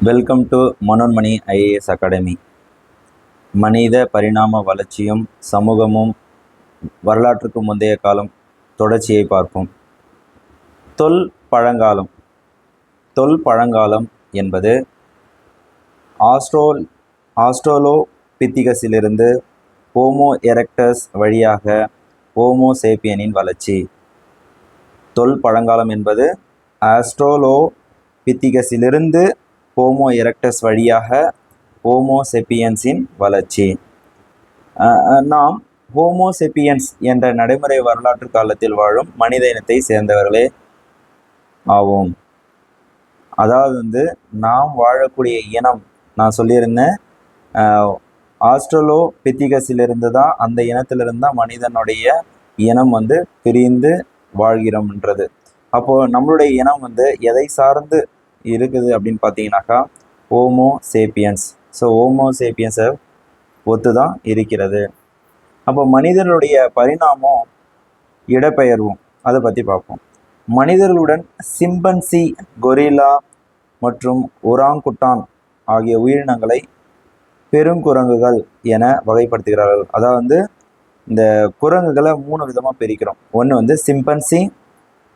Welcome to Manonmani IAS academy. மனித பரிணாம வளர்ச்சியும் சமூகமும் வரலாற்றுக்கு முந்தைய காலம் தொடர்ச்சியை பார்ப்போம். தொல்பழங்காலம் என்பது ஆஸ்ட்ரோலோபித்திகஸிலிருந்து ஹோமோ எரெக்டஸ் வழியாக ஹோமோ சேப்பியனின் வளர்ச்சி. தொல்பழங்காலம் என்பது ஆஸ்ட்ரோலோபித்திகஸிலிருந்து ஹோமோ எரெக்டஸ் வழியாக ஹோமோ செப்பியன்ஸின் வளர்ச்சி. நாம் ஹோமோ செப்பியன்ஸ் என்ற நடைமுறை வரலாற்று காலத்தில் வாழும் மனித இனத்தை சேர்ந்தவர்களே ஆவோம். அதாவது நாம் வாழக்கூடிய இனம், நான் சொல்லியிருந்தேன், ஆஸ்ட்ரலோபித்திகஸிலிருந்து தான், அந்த இனத்திலிருந்து தான் மனிதனுடைய இனம் பிரிந்து வாழ்கிறோம்ன்றது. அப்போது நம்மளுடைய இனம் எதை சார்ந்து இருக்குது அப்படின்னு பார்த்தீங்கன்னாக்கா ஹோமோ சேப்பியன்ஸ். ஸோ ஹோமோ சேப்பியன்ஸை ஒத்து தான் இருக்கிறது. அப்போ மனிதர்களுடைய பரிணாமம் இடப்பெயர்வும் அதை பற்றி பார்ப்போம். மனிதர்களுடன் சிம்பன்சி, கொரில்லா மற்றும் ஒராங்குட்டான் ஆகிய உயிரினங்களை பெருங்குரங்குகள் என வகைப்படுத்துகிறார்கள். அதாவது இந்த குரங்குகளை 3 விதமாக பிரிக்கிறோம். ஒன்று சிம்பன்சி,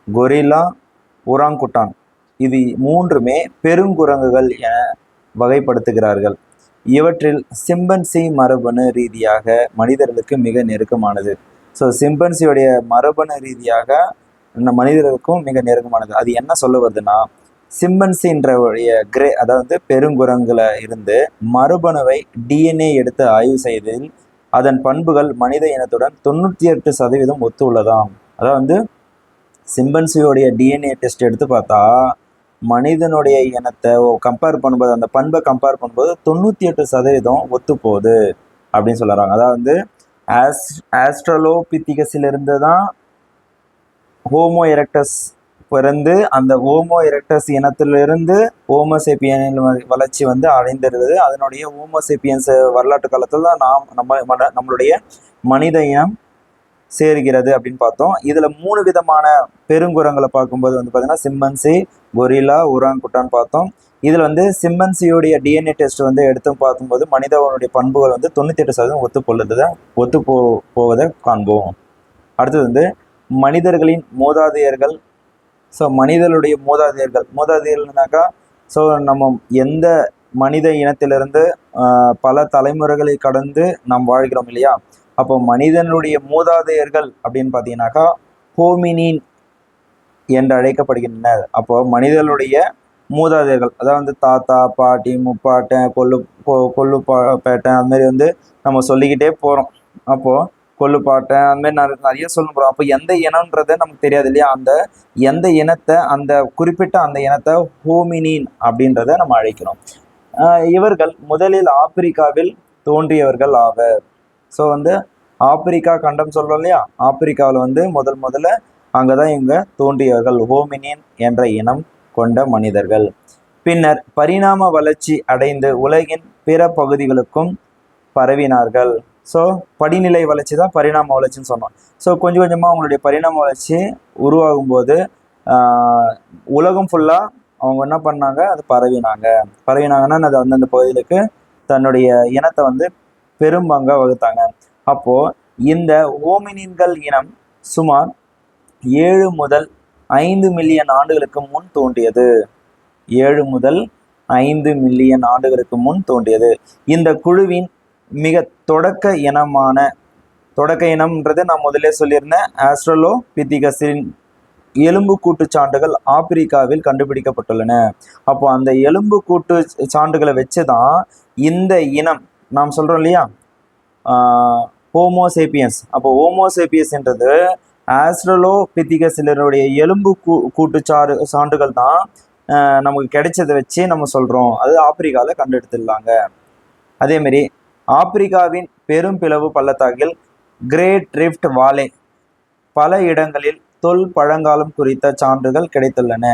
கொரில்லா, ஒராங்குட்டான். இது 3மே பெருங்குரங்குகள் என வகைப்படுத்துகிறார்கள். இவற்றில் சிம்பன்சி மரபணு ரீதியாக மனிதர்களுக்கு மிக நெருக்கமானது. ஸோ சிம்பன்சியோடைய மரபணு ரீதியாக இந்த மனிதர்களுக்கும் மிக நெருக்கமானது. அது என்ன சொல்ல வருதுன்னா, சிம்பன்சின்ற அதாவது பெருங்குரங்குல இருந்து மரபணுவை டிஎன்ஏ எடுத்து ஆய்வு செய்ததில் அதன் பண்புகள் மனித இனத்துடன் 98% ஒத்து உள்ளதாம். அதாவது சிம்பன்சியோடைய டிஎன்ஏ டெஸ்ட் எடுத்து பார்த்தா மனிதனுடைய இனத்தை கம்பேர் பண்ணும்போது, அந்த பண்பை கம்பேர் பண்ணும்போது 98% ஒத்து போகுது அப்படின்னு சொல்லுறாங்க. அதாவது ஆஸ்ட்ரலோபித்திகஸிலிருந்து தான் ஹோமோ எரெக்டஸ் பிறந்து அந்த ஹோமோ எரெக்டஸ் இனத்திலிருந்து ஹோமோ சேப்பியனின் வளர்ச்சி அடைந்திருந்தது. அதனுடைய ஹோமோ சேப்பியன்ஸ் வரலாற்று காலத்தில் தான் நம்மளுடைய மனித இனம் சேர்கிறது அப்படின்னு பார்த்தோம். இதில் 3 விதமான பெருங்குரங்களை பார்க்கும்போது பார்த்தீங்கன்னா சிம்பன்சி, கொரில்லா, ஒராங்குட்டான் பார்த்தோம். இதில் சிம்பன்சியோடைய டிஎன்ஏ டெஸ்ட் எடுத்து பார்க்கும்போது மனிதனுடைய பண்புகள் 98% ஒத்து போவதை காண்போம். அடுத்தது மனிதர்களின் மூதாதையர்கள். ஸோ மனிதர்களுடைய மூதாதையர்கள்னாக்கா, ஸோ நம்ம எந்த மனித இனத்திலிருந்து பல தலைமுறைகளை கடந்து நாம் வாழ்கிறோம் இல்லையா? அப்போ மனிதனுடைய மூதாதையர்கள் அப்படின்னு பார்த்தீங்கன்னாக்கா ஹோமினின் என்று அழைக்கப்படுகின்றனர். அப்போ மனிதனுடைய மூதாதையர்கள், அதாவது தாத்தா, பாட்டி, முப்பாட்டன், கொள்ளுப்பேட்டன், அது மாதிரி நம்ம சொல்லிக்கிட்டே போகிறோம். அப்போது கொள்ளுப்பாட்டன் அந்த மாதிரி நிறைய சொல்ல போகிறோம். அப்போ எந்த இனம்ன்றதை நமக்கு தெரியாது இல்லையா? அந்த எந்த இனத்தை, அந்த குறிப்பிட்ட அந்த இனத்தை ஹோமினின் அப்படின்றத நம்ம அழைக்கிறோம். இவர்கள் முதலில் ஆப்பிரிக்காவில் தோன்றியவர்கள் ஆவர். ஸோ ஆப்பிரிக்கா கண்டம் சொல்கிறோம் இல்லையா? ஆப்பிரிக்காவில் முதல்ல அங்கே தான் இவங்க தோன்றியவர்கள், ஹோமினின் என்ற இனம் கொண்ட மனிதர்கள். பின்னர் பரிணாம வளர்ச்சி அடைந்து உலகின் பிற பகுதிகளுக்கும் பரவினார்கள். ஸோ படிநிலை வளர்ச்சி தான் பரிணாம வளர்ச்சின்னு சொன்னோம். ஸோ கொஞ்சம் கொஞ்சமாக அவங்களுடைய பரிணாம வளர்ச்சி உருவாகும்போது உலகம் ஃபுல்லாக அவங்க என்ன பண்ணாங்க, அது பரவினாங்கன்னா அது அந்தந்த பகுதிகளுக்கு தன்னுடைய இனத்தை பெரும் பங்காக வகுத்தாங்க. அப்போது இந்த ஹோமினின்கள் இனம் சுமார் 7 முதல் 5 மில்லியன் ஆண்டுகளுக்கு முன் தோன்றியது. 7 முதல் 5 மில்லியன் ஆண்டுகளுக்கு முன் தோன்றியது. இந்த குழுவின் மிக தொடக்க இனம்ன்றது நான் முதலே சொல்லியிருந்தேன். ஆஸ்ட்ரலோபித்திகஸின் எலும்பு கூட்டு சான்றுகள் ஆப்பிரிக்காவில் கண்டுபிடிக்கப்பட்டுள்ளன. அப்போ அந்த எலும்பு கூட்டு சான்றுகளை வச்சு தான் இந்த இனம் நாம் சொல்கிறோம் இல்லையா, ஹோமோசேப்பியன்ஸ். அப்போ ஹோமோசேப்பியன்ஸ்ன்றது ஆஸ்ட்ரலோபித்திகஸினுடைய எலும்பு கூட்டு சான்றுகள் தான் நமக்கு கிடைச்சதை வச்சு நம்ம சொல்கிறோம். அது ஆப்பிரிக்காவில் கண்டெடுத்துடலாங்க. அதேமாரி ஆப்பிரிக்காவின் பெரும் பிளவு பள்ளத்தாக்கில் கிரேட் ரிஃப்ட் வாலே பல இடங்களில் தொல்பழங்காலம் குறித்த சான்றுகள் கிடைத்துள்ளன.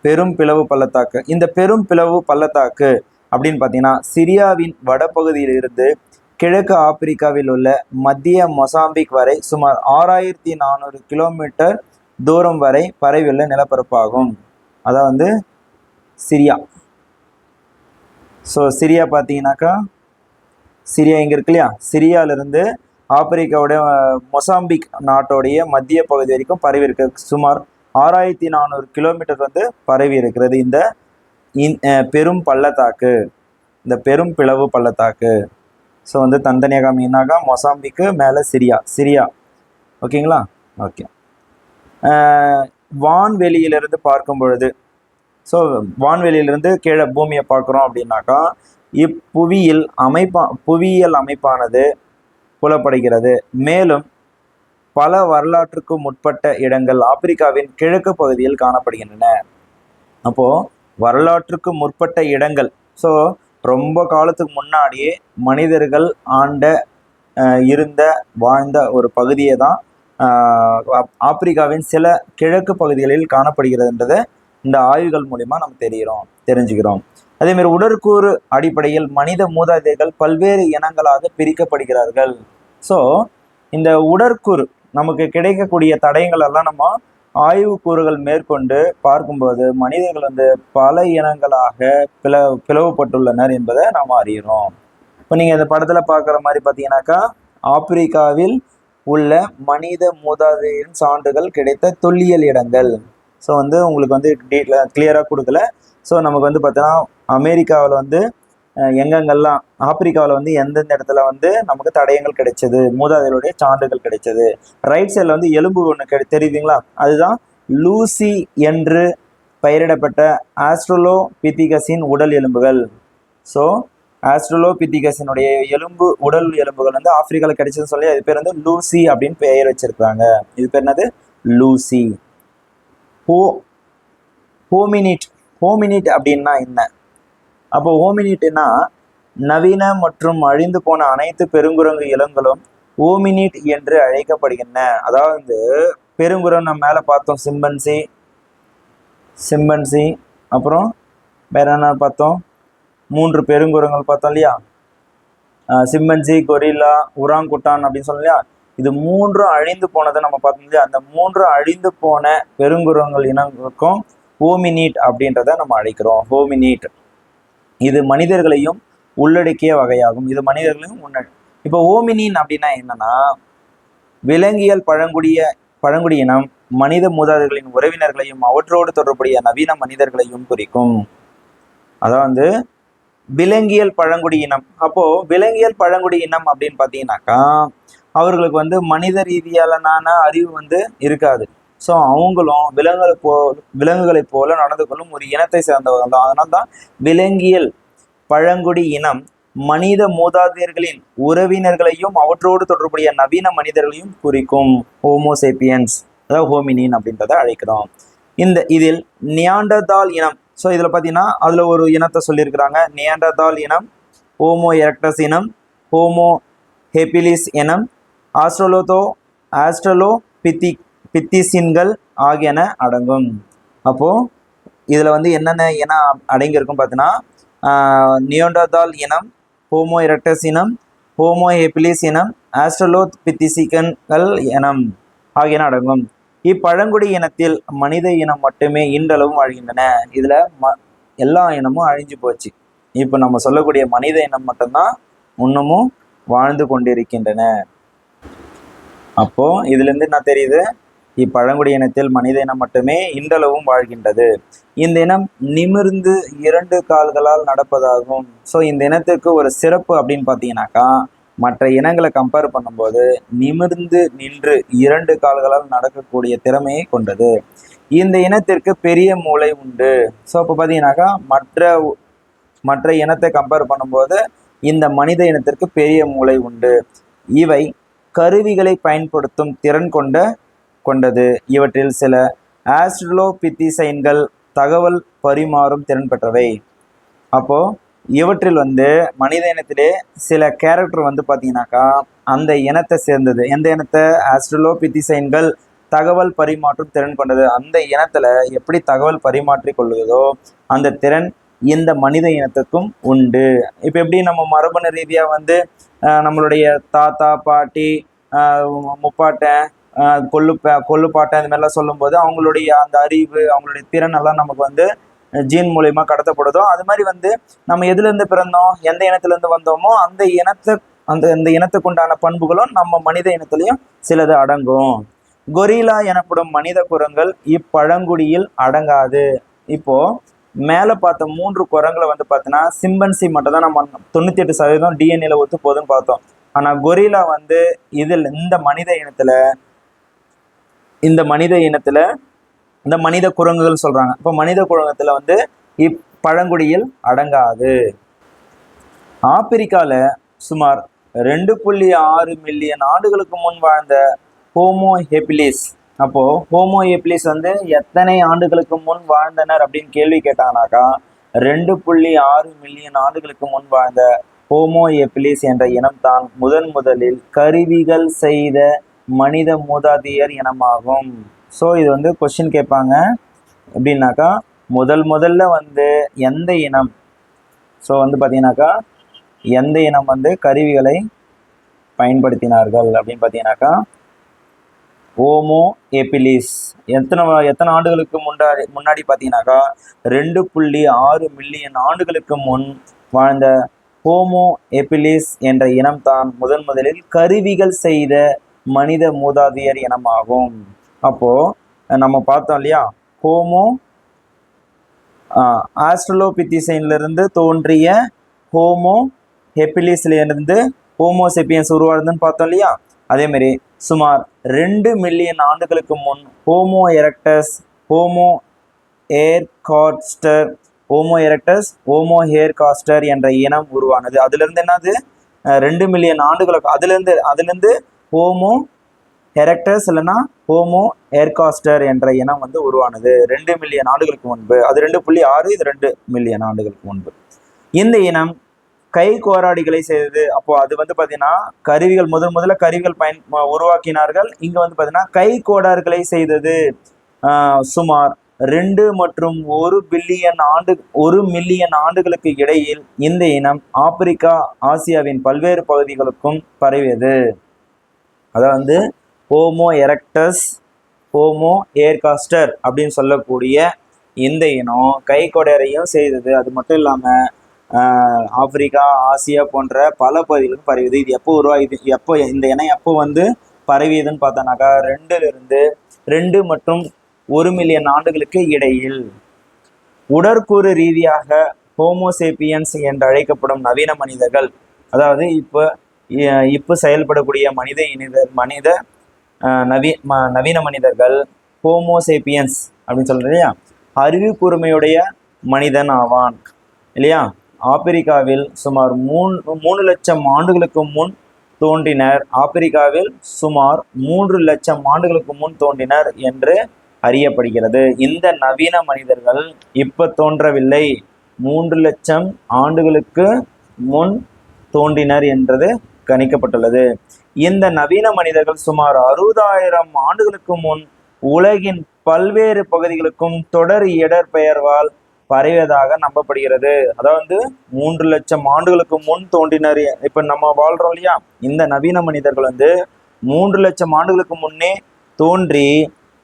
பெரும் பிளவு பள்ளத்தாக்கு, இந்த பெரும் பிளவு பள்ளத்தாக்கு அப்படின்னு பார்த்தீங்கன்னா சிரியாவின் வடபகுதியில் இருந்து கிழக்கு ஆப்பிரிக்காவில் உள்ள மத்திய மொசாம்பிக் வரை சுமார் 6400 கிலோமீட்டர் தூரம் வரை பரவியுள்ள நிலப்பரப்பாகும். அதாவது சிரியா ஸோ சிரியா பார்த்தீங்கன்னாக்கா, சிரியா இங்கே இருக்கு இல்லையா, சிரியாவிலிருந்து ஆப்பிரிக்காவுடைய மொசாம்பிக் நாட்டோடைய மத்திய பகுதி வரைக்கும் பரவி இருக்கு. சுமார் 6400 கிலோமீட்டர் வந்து பரவி இருக்கிறது இந்த பெரும் பள்ளத்தாக்கு, இந்த பெரும் பிளவு பள்ளத்தாக்கு. ஸோ வந்து தந்தனியா காமினாக்கா மொசாம்பிக்கு, மேலே சிரியா, சிரியா. ஓகேங்களா? ஓகே. வான்வெளியிலிருந்து பார்க்கும் பொழுது, ஸோ வான்வெளியிலிருந்து கீழே பூமியை பார்க்குறோம் அப்படின்னாக்கா, புவியியல் அமைப்பானது புலப்படுகிறது. மேலும் பல வரலாற்றுக்கு முற்பட்ட இடங்கள் ஆப்பிரிக்காவின் கிழக்கு பகுதியில் காணப்படுகின்றன. அப்போது வரலாற்றுக்கு முற்பட்ட இடங்கள், ஸோ ரொம்ப காலத்துக்கு முன்னாடியே மனிதர்கள் இருந்த வாழ்ந்த ஒரு பகுதியை தான் ஆப்பிரிக்காவின் சில கிழக்கு பகுதிகளில் காணப்படுகிறதுன்றதை இந்த ஆய்வுகள் மூலிமா நம்ம தெரிஞ்சுக்கிறோம். அதேமாதிரி உடற்கூறு அடிப்படையில் மனித மூதாதையர்கள் பல்வேறு இனங்களாக பிரிக்கப்படுகிறார்கள். ஸோ இந்த உடற்கூறு நமக்கு கிடைக்கக்கூடிய தடயங்கள் எல்லாம் நம்ம ஆய்வுக்கூறுகள் மேற்கொண்டு பார்க்கும்போது மனிதர்கள் வந்து பல இனங்களாக பிளவுபட்டுள்ளனர் என்பதை நாம் அறிகிறோம். இப்போ நீங்கள் இந்த படத்தில் பார்க்குற மாதிரி பார்த்தீங்கன்னாக்கா, ஆப்பிரிக்காவில் உள்ள மனித மூதாதையரின் சான்றுகள் கிடைத்த தொல்லியல் இடங்கள். ஸோ வந்து உங்களுக்கு வந்து கிளியராக கொடுக்கல. ஸோ நமக்கு வந்து பார்த்தோன்னா அமெரிக்காவில் வந்து எங்கெங்கெல்லாம், ஆப்பிரிக்காவில் வந்து எந்தெந்த இடத்துல வந்து நமக்கு தடயங்கள் கிடைச்சது, மூதாதையருடைய சான்றுகள் கிடைச்சது. ரைட் சைடில் வந்து எலும்பு ஒன்று தெரியுதுங்களா, அதுதான் லூசி என்று பெயரிடப்பட்ட ஆஸ்ட்ரலோபித்திகஸின் உடல் எலும்புகள். ஸோ ஆஸ்ட்ரலோபித்திகஸினுடைய உடல் எலும்புகள் வந்து ஆப்பிரிக்காவில் கிடைச்சதுன்னு சொல்லி அது பேர் வந்து லூசி அப்படின்னு பெயர் வச்சிருக்காங்க. இது பேர் என்னது? லூசி. ஹோமினிட் அப்படின்னா என்ன? அப்போ ஹோமினிட்னா நவீன மற்றும் அழிந்து போன அனைத்து பெருங்குரங்கு இனங்களும் ஹோமினிட் என்று அழைக்கப்படுகின்றன. அதாவது பெருங்குரங்கு நம்ம மேலே பார்த்தோம், சிம்பன்சி, அப்புறம் வேற என்ன பார்த்தோம், 3 பெருங்குரங்கள் பார்த்தோம் இல்லையா, சிம்பன்சி, கொரில்லா, உராங்குட்டான் அப்படின்னு சொல்லலாம் இல்லையா. இது 3 அழிந்து போனதை நம்ம பார்த்தோம் இல்லையா. அந்த 3 அழிந்து போன பெருங்குரங்கள் இனங்களுக்கும் ஹோமினிட் அப்படின்றத நம்ம அழைக்கிறோம். ஹோமினிட் இது மனிதர்களையும் உள்ளடக்கிய வகையாகும். இது மனிதர்களையும் இப்போ ஹோமினின் அப்படின்னா என்னன்னா, விலங்கியல் பழங்குடி இனம் மனித மூதாதையர்களின் உறவினர்களையும் அவற்றோடு தொடர்புடைய நவீன மனிதர்களையும் குறிக்கும். அதாவது விலங்கியல் பழங்குடி இனம். அப்போ விலங்கியல் பழங்குடி இனம் அப்படின்னு பார்த்தீங்கன்னாக்கா, அவர்களுக்கு வந்து மனித ரீதியாலான அறிவு வந்து இருக்காது. ஸோ அவங்களும் விலங்குகளை போல நடந்து கொள்ளும் ஒரு இனத்தை சேர்ந்தவர்கள் தான். அதனால தான் விலங்கியல் பழங்குடி இனம் மனித மூதாதையர்களின் உறவினர்களையும் அவற்றோடு தொடர்புடைய நவீன மனிதர்களையும் குறிக்கும். ஹோமோசேப்பியன்ஸ், அதாவது ஹோமினின் அப்படின்றத அழைக்கிறோம். இதில் நியாண்டர்தால் இனம். ஸோ இதில் பார்த்தீங்கன்னா அதில் ஒரு இனத்தை சொல்லியிருக்கிறாங்க. நியாண்டர்தால் இனம், ஹோமோ எரக்டஸ் இனம், ஹோமோ ஹெபிலிஸ் இனம், ஆஸ்ட்ரலோபித்திசின்கள் ஆகியன அடங்கும். அப்போது இதில் வந்து என்னென்ன இனம் அடங்கியிருக்கும் பார்த்தீங்கன்னா, நியோண்டர்தால் இனம், ஹோமோ எரக்டஸ் இனம், ஹோமோ ஹெபிலிஸ் இனம், ஆஸ்ட்ரலோபித்திசின்கள் இனம் ஆகியன அடங்கும். இப்பழங்குடி இனத்தில் மனித இனம் மட்டுமே இன்றளவும் வாழ்கின்றன. இதில் எல்லா இனமும் அழிஞ்சு போச்சு. இப்போ நம்ம சொல்லக்கூடிய மனித இனம் மட்டும்தான் இன்னமும் வாழ்ந்து கொண்டிருக்கின்றன. அப்போ இதுலேருந்து என்ன தெரியுது? இப்பழங்குடி இனத்தில் மனித இனம் மட்டுமே இன்றளவும் வாழ்கின்றது. இந்த இனம் நிமிர்ந்து 2 கால்களால் நடப்பதாகும். ஸோ இந்த இனத்துக்கு ஒரு சிறப்பு அப்படின்னு பார்த்தீங்கன்னாக்கா, மற்ற இனங்களை கம்பேர் பண்ணும்போது நிமிர்ந்து நின்று 2 கால்களால் நடக்கக்கூடிய திறமையை கொண்டது. இந்த இனத்திற்கு பெரிய மூளை உண்டு. ஸோ இப்போ பார்த்தீங்கன்னாக்கா மற்ற இனத்தை கம்பேர் பண்ணும்போது இந்த மனித இனத்திற்கு பெரிய மூளை உண்டு. இவை கருவிகளை பயன்படுத்தும் திறன் கொண்டது. இவற்றில் சில ஆஸ்ட்ரலோபித்திசைன்கள் தகவல் பரிமாறும் திறன் பெற்றவை. அப்போது இவற்றில் வந்து மனித இனத்திலே சில கேரக்டர் வந்து பார்த்தீங்கன்னாக்கா அந்த இனத்தை சேர்ந்தது. எந்த இனத்தை? ஆஸ்ட்ரலோபித்திசைன்கள் தகவல் பரிமாற்றும் திறன் கொண்டது. அந்த இனத்தில் எப்படி தகவல் பரிமாற்றி கொள்வதோ அந்த திறன் இந்த மனித இனத்துக்கும் உண்டு. இப்போ எப்படி நம்ம மரபணு ரீதியாக வந்து நம்மளுடைய தாத்தா, பாட்டி, முப்பாட்டன், கொள்ளுப்பாட்டன் இந்த மாதிரிலாம் சொல்லும்போது அவங்களுடைய அந்த அறிவு, அவங்களுடைய திறன் எல்லாம் நமக்கு வந்து ஜீன் மூலயமா கடத்தப்படுதோ அது மாதிரி வந்து நம்ம எதுலேருந்து பிறந்தோம், எந்த இனத்திலேருந்து வந்தோமோ அந்த இனத்துக்கு உண்டான பண்புகளும் நம்ம மனித இனத்திலையும் சிலது அடங்கும். கொரிலா எனப்படும் மனித குரங்கள் இப்பழங்குடியில் அடங்காது. இப்போ மேலே பார்த்த 3 குரங்களை வந்து பார்த்தீங்கன்னா சிம்பன்சி மட்டும் தான் நம்ம 98% டிஎன்ஏல ஒத்து போகுதுன்னு பார்த்தோம். ஆனால் கொரிலா வந்து இந்த மனித இனத்துல இந்த மனித குரங்குகள் சொல்றாங்க. இப்போ மனித குரங்கத்துல வந்து இப்பழங்குடியில் அடங்காது. ஆப்பிரிக்கால சுமார் 2.6 மில்லியன் ஆண்டுகளுக்கு முன் வாழ்ந்த ஹோமோ ஹெபிலிஸ். அப்போ ஹோமோ ஹெபிலிஸ் வந்து எத்தனை ஆண்டுகளுக்கு முன் வாழ்ந்தனர் அப்படின்னு கேள்வி கேட்டாங்கனாக்கா 2.6 மில்லியன் ஆண்டுகளுக்கு முன் வாழ்ந்த ஹோமோ ஹெபிலிஸ் என்ற இனம்தான் முதலில் கருவிகள் செய்த மனித மூதாதையர் இனமாகும். ஸோ இது வந்து கொஸ்டின் கேட்பாங்க எப்படின்னாக்கா முதல்ல வந்து எந்த இனம், ஸோ வந்து பார்த்தீங்கன்னாக்கா எந்த இனம் வந்து கருவிகளை பயன்படுத்தினார்கள் அப்படின்னு பார்த்தீங்கன்னாக்கா ஹோமோ ஹெபிலிஸ். எத்தனை ஆண்டுகளுக்கு முன்னாடி பார்த்தீங்கன்னாக்கா 2.6 மில்லியன் ஆண்டுகளுக்கு முன் வாழ்ந்த ஹோமோ ஹெபிலிஸ் என்ற இனம்தான் முதலில் கருவிகள் செய்த மனித மூதாதையர் இனமாகும். அப்போ நம்ம பார்த்தோம் இல்லையா, ஹோமோ ஆஸ்ட்ரலோபித்திசைன்லேருந்து தோன்றிய ஹோமோ ஹெபிலிஸ்லேருந்து ஹோமோசெப்பியன்ஸ் உருவானதுன்னு பார்த்தோம் இல்லையா. அதேமாரி சுமார் 2 மில்லியன் ஆண்டுகளுக்கு முன் ஹோமோ எரக்டஸ், ஹோமோ ஹேர்காஸ்டர் என்ற இனம் உருவானது. அதுலேருந்து என்னது 2 மில்லியன் ஆண்டுகளுக்கு அதுலேருந்து ஹோமோ எரக்டஸ் இல்லைன்னா ஹோமோ ஏர்காஸ்டர் என்ற இனம் வந்து உருவானது 2 மில்லியன் ஆண்டுகளுக்கு முன்பு. அது 2.6, இது 2 மில்லியன் ஆண்டுகளுக்கு முன்பு. இந்த இனம் கை கோராடிகளை செய்தது. அப்போ அது வந்து பார்த்தீங்கன்னா கருவிகள் முதல்ல கருவிகள் உருவாக்கினார்கள். இங்கே வந்து பார்த்தீங்கன்னா கை கோடார்களை செய்தது. சுமார் 2 மற்றும் 1 மில்லியன் ஆண்டுகளுக்கு இடையில் இந்த இனம் ஆப்பிரிக்கா, ஆசியாவின் பல்வேறு பகுதிகளுக்கும் பரவியது. அதாவது ஹோமோ எரக்டஸ், ஹோமோ ஏர்காஸ்டர் அப்படின்னு சொல்லக்கூடிய இந்த இனம் கை கொடையரையும் செய்தது. அது மட்டும் இல்லாமல் ஆப்பிரிக்கா, ஆசியா போன்ற பல பகுதிகளுக்கு பரவியது. இது எப்போ உருவாகிது, இந்த இனம் எப்போ வந்து பரவியதுன்னு பார்த்தோன்னாக்கா 2 மற்றும் 1 மில்லியன் ஆண்டுகளுக்கு இடையில். உடற்கூறு ரீதியாக ஹோமோசேப்பியன்ஸ் என்று அழைக்கப்படும் நவீன மனிதர்கள், அதாவது இப்போ செயல்படக்கூடிய நவீன மனிதர்கள் ஹோமோசேப்பியன்ஸ் அப்படின்னு சொல்றது இல்லையா, அறிவு கூர்மையுடைய மனிதன் ஆவான் இல்லையா. ஆப்பிரிக்காவில் சுமார் 3 லட்சம் ஆண்டுகளுக்கு முன் தோன்றினர். ஆப்பிரிக்காவில் சுமார் 3 லட்சம் ஆண்டுகளுக்கு முன் தோன்றினர் என்று அறியப்படுகிறது. இந்த நவீன மனிதர்கள் இப்ப தோன்றவில்லை, 3 லட்சம் ஆண்டுகளுக்கு முன் தோன்றினர் என்றது கணிக்கப்பட்டுள்ளது. இந்த நவீன மனிதர்கள் சுமார் 60,000 ஆண்டுகளுக்கு முன் உலகின் பல்வேறு பகுதிகளுக்கும் தொடர் இடர்பெயர்வால் பரவியதாக நம்பப்படுகிறது. அதாவது 3 லட்சம் ஆண்டுகளுக்கு முன் தோன்றினர். இப்ப நம்ம வாழ்றோம் இல்லையா, இந்த நவீன மனிதர்கள் வந்து 3 லட்சம் ஆண்டுகளுக்கு முன்னே தோன்றி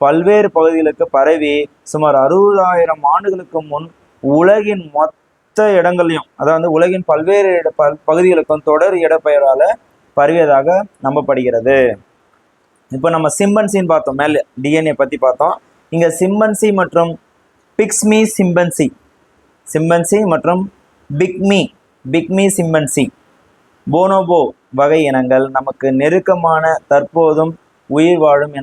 பல்வேறு பகுதிகளுக்கு பரவி சுமார் 60,000 ஆண்டுகளுக்கு முன் உலகின் மொத்த இடங்களையும், அதாவது உலகின் பல்வேறு பகுதிகளுக்கும் தொடர் இடப்பெயரால பரவியதாக நம்பப்படுகிறது. இப்போ நம்ம சிம்பன்சின்னு பார்த்தோம், மேலே டிஎன்ஏ பற்றி பார்த்தோம். இங்கே சிம்பன்சி மற்றும் பிக்மி சிம்பன்சி மற்றும் பிக்மி சிம்பன்சி போனோபோ வகை இனங்கள் நமக்கு நெருக்கமான தற்போதும் உயிர் வாழும்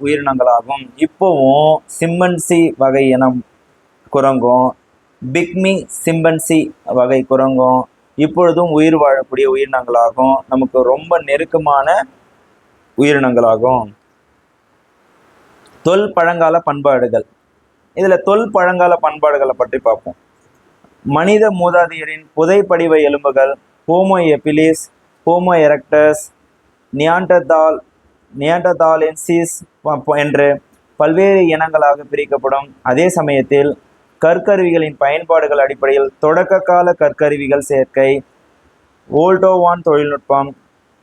உயிரினங்களாகும். இப்போவும் சிம்பன்சி வகை இனம் குரங்கும் பிக்மி சிம்பன்சி வகை குரங்கும் இப்பொழுதும் உயிர் வாழக்கூடிய உயிரினங்களாகும், நமக்கு ரொம்ப நெருக்கமான உயிரினங்களாகும். பழங்கால பண்பாடுகள். இதில் பழங்கால பண்பாடுகளை பற்றி பார்ப்போம். மனித மூதாதையரின் புதைப்படிவ எலும்புகள் ஹோமோ எபிலிஸ், ஹோமோ எரக்டஸ், நியாண்டர்தாலென்சிஸ் என்று பல்வேறு இனங்களாக பிரிக்கப்படும். அதே சமயத்தில் கற்கருவிகளின் பயன்பாடுகள் அடிப்படையில் தொடக்க கால கற்கருவிகள் சேர்க்கை, ஓல்டோவான் தொழில்நுட்பம்,